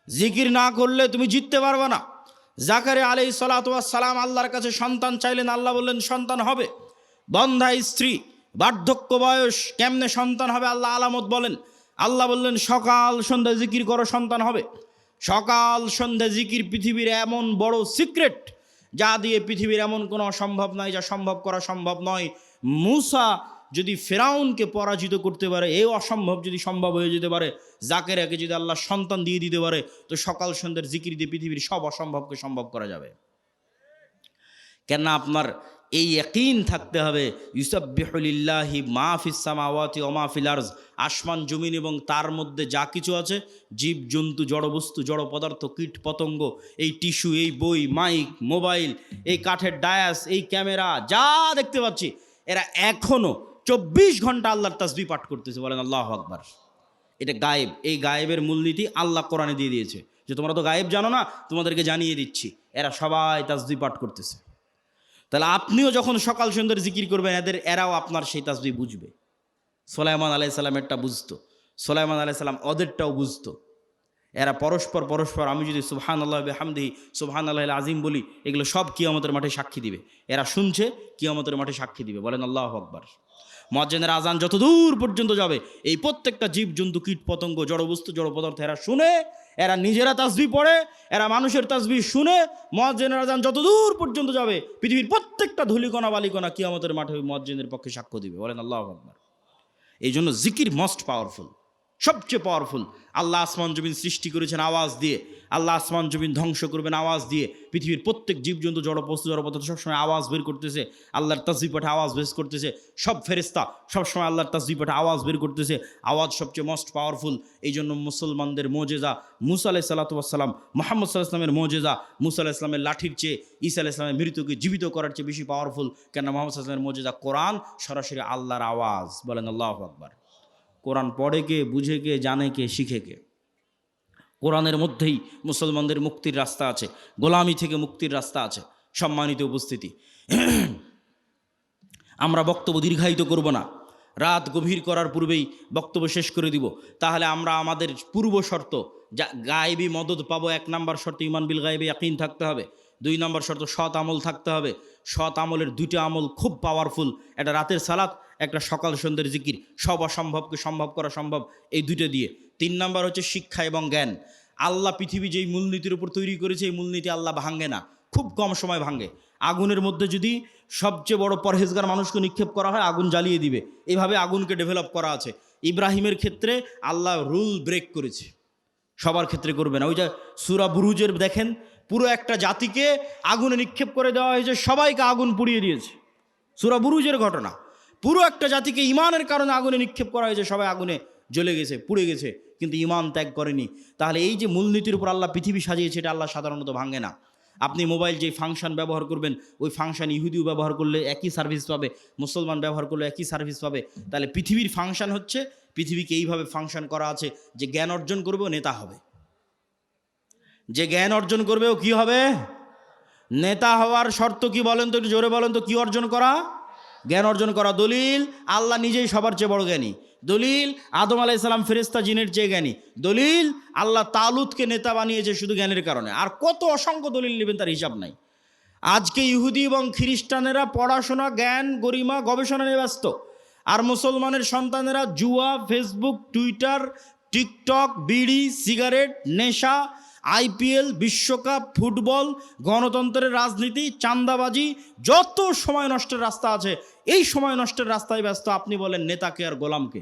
জিকির না করলে তুমি জিততে পারবে না। জাকারিয়া আলাইহিস সালাতু ওয়াস সালাম আল্লাহর কাছে সন্তান চাইলেন, আল্লাহ বললেন সন্তান হবে। বন্ধা স্ত্রী, বার্ধক্য বয়স, কেমনে সন্তান হবে? আল্লাহ আলামত বলেন। আল্লাহ বললেন সকাল সন্ধ্যা জিকির করো, সন্তান হবে। সকাল সন্ধ্যা জিকির পৃথিবীর এমন বড় সিক্রেট যা দিয়ে পৃথিবীর এমন কোনো অসম্ভব নাই, যা সম্ভব করা সম্ভব নয়। মুসা যদি ফেরাউনকে পরাজিত করতে পারে, এই অসম্ভব যদি সম্ভব হয়ে যেতে পারে, জাকেরিয়াকে যদি আল্লাহ সন্তান দিয়ে দিতে পারে, তো সকাল সন্ধ্যার জিকির দিয়ে পৃথিবীর সব অসম্ভবকে সম্ভব করা যাবে। কেন? আপনার এই ইয়াকিন থাকতে হবে, ইউসাব্বিহু লিল্লাহি মা ফিস সামাওয়াতি ওয়া মা ফিল আরজ, আসমান জমিন এবং তার মধ্যে যা কিছু আছে, জীব জন্তু, জড়বস্তু, জড় পদার্থ, কীট পতঙ্গ, এই টিস্যু, এই বই, মাইক, মোবাইল, এই কাঠের ডায়াস, এই ক্যামেরা, যা দেখতে পাচ্ছি, এরা এখনো 24 ঘন্টা আল্লাহর তাসবিহ পাঠ করতেছে। বলেন আল্লাহু আকবার। এটা গায়েব। এই গায়েবের মূলনীতি আল্লাহ কোরআনে দিয়ে দিয়েছে যে তোমরা তো গায়েব জানো না, তোমাদেরকে জানিয়ে দিচ্ছি। এরা সবাই তাসবিহ পাঠ করতেছে। তাহলে আপনিও যখন সকাল সন্ধ্যার জিকির করবেন, এরাও আপনার সেই তাসবিহ বুঝবে। সুলাইমান আলাইহিস সালামেরটা বুঝতো, সুলাইমান আলাইহিস সালাম ওদেরটাও বুঝতো। এরা পরস্পর, আমি যদি সুবহানাল্লাহি ওয়া বিহামদিহি সুবহানাল্লাহিল আযীম বলি, এগুলো সব কিয়ামতের মাঠে সাক্ষী দিবে। এরা শুনছে, কিয়ামতের মাঠে সাক্ষী দিবে। বলেন আল্লাহু আকবার। মুয়াজ্জিনের আজান যত দূর পর্যন্ত যাবে, এই প্রত্যেকটা জীব জন্তু, কীট পতঙ্গ, জড়বস্তু, জড় পদার্থ এরা শুনে, এরা নিজেরা তাসবিহ পড়ে, এরা মানুষের তাসবিহ শুনে। মুয়াজ্জিনের আজান যত দূর পর্যন্ত যাবে, পৃথিবীর প্রত্যেকটা ধূলিকণা বালিকণা কিয়ামতের মাঠে ওই মুয়াজ্জিনের পক্ষে সাক্ষ্য দিবে। বলেন আল্লাহু আকবার। এই জন্য জিকির মোস্ট পাওয়ারফুল, সবচেয়ে পাওয়ারফুল। আল্লাহ আসমান জমিন সৃষ্টি করেছেন আওয়াজ দিয়ে, আল্লাহ আসমান জমিন ধ্বংস করবেন আওয়াজ দিয়ে। পৃথিবীর প্রত্যেক জীবজন্তু, জড়বস্তু, জড়পদার্থ সবসময় আওয়াজ বের করতেছে, আল্লাহর তাসবিহ পাঠে আওয়াজ বের করতেছে। সব ফেরেশতা সবসময় আল্লাহর তাসবিহ পাঠে আওয়াজ বের করতেছে। আওয়াজ সবচেয়ে মোস্ট পাওয়ারফুল। এই জন্য মুসলমানদের মোজেজা মুসা আলাইহিস সালাতু ওয়াস সালাম, মুহাম্মদ সাল্লাল্লাহু আলাইহি ওয়াসাল্লামের মোজেজা মুসা আলাইহিস সালামের লাঠির চেয়ে, ঈসা আলাইহিস সালামের মৃত্যুকে জীবিত করার চেয়ে বেশি পাওয়ারফুল। কেন? মুহাম্মদ সাল্লাল্লাহু আলাইহি ওয়াসাল্লামের মোজেজা কোরআন, সরাসরি আল্লাহর আওয়াজ। বলেন আল্লাহু আকবার। কোরআন পড়ে কে, বুঝে কে, জানে কে, শিখে কে? কোরআনের মধ্যেই মুসলমানদের মুক্তির রাস্তা আছে, গোলামি থেকে মুক্তির রাস্তা আছে। সম্মানিত উপস্থিতি, আমরা বক্তব্য দীর্ঘায়িত করব না, রাত গভীর করার পূর্বেই বক্তব্য শেষ করে দিব। তাহলে আমরা আমাদের পূর্ব শর্ত, যা গায়েবী মদদ পাবো, 1 নম্বর শর্ত ঈমান বিল গায়েবি ইয়াকিন থাকতে হবে। 2 নম্বর শর্ত সৎ আমল থাকতে হবে। সৎ আমলের 2টা আমল খুব পাওয়ারফুল, একটা রাতের সালাত, একটা সকাল সন্ধ্যের জিকির। সব অসম্ভবকে সম্ভব করা সম্ভব এই 2টা দিয়ে। 3 নম্বর হচ্ছে শিক্ষা এবং জ্ঞান। আল্লাহ পৃথিবী যেই মূলনীতির উপর তৈরি করেছে, এই মূলনীতি আল্লাহ ভাঙে না, খুব কম সময় ভাঙে। আগুনের মধ্যে যদি সবচেয়ে বড় পরহেজগার মানুষকে নিক্ষেপ করা হয়, আগুন জ্বালিয়ে দিবে। এইভাবে আগুনকে ডেভেলপ করা আছে। ইব্রাহিমের ক্ষেত্রে আল্লাহ রুল ব্রেক করেছে, সবার ক্ষেত্রে করবে না। ওই যে সূরা বুরুজের দেখেন, পুরো একটা জাতিকে আগুনে নিক্ষেপ করে দেওয়া হয়েছে, সবাইকে আগুন পুড়িয়ে দিয়েছে। সূরা বুরুজের ঘটনা, পুরো একটা জাতিকে ইমানের কারণে আগুনে নিক্ষেপ করা হয়েছে, সবাই আগুনে জ্বলে গেছে, পুড়ে গেছে, কিন্তু ইমান ত্যাগ করেনি। তাহলে এই যে মূলনীতির উপর আল্লাহ পৃথিবী সাজিয়েছে, এটা আল্লাহ সাধারণত ভাঙে না। আপনি মোবাইল যে ফাংশন ব্যবহার করবেন, ওই ফাংশন ইহুদিও ব্যবহার করলে একই সার্ভিস পাবে, মুসলমান ব্যবহার করলে একই সার্ভিস পাবে। তাহলে পৃথিবীর ফাংশন হচ্ছে, পৃথিবীকে এইভাবে ফাংশন করা আছে যে জ্ঞান অর্জন করবে ও নেতা হবে, যে জ্ঞান অর্জন করবে ও কি হবে, নেতা হওয়ার শর্ত কি বলেন তো, একটু জোরে বলেন তো, কি অর্জন করা? জ্ঞান অর্জন করা। দলিল, আল্লাহ নিজেই সবার চেয়ে বড় জ্ঞানী। দলিল, আদম আলাইহিস সালাম ফেরেশতা জিনের চেয়ে জ্ঞানী। দলিল, আল্লাহ তালুতকে নেতা বানিয়েছে শুধু জ্ঞানের কারণে। আর কত অসংখ্য দলিল নেবেন, তার হিসাব নাই। আজকে ইহুদি এবং খ্রিস্টানেরা পড়াশোনা, জ্ঞান, গরিমা, গবেষণা নিয়ে ব্যস্ত, আর মুসলমানের সন্তানেরা জুয়া, ফেসবুক, টুইটার, টিকটক, বিড়ি, সিগারেট, নেশা, আইপিএল, বিশ্বকাপ, ফুটবল, গণতন্ত্রের রাজনীতি, চাঁদাবাজি, যত সময় নষ্টের রাস্তা আছে, এই সময় নষ্টের রাস্তায় ব্যস্ত। আপনি বলেন নেতাকে আর গোলামকে?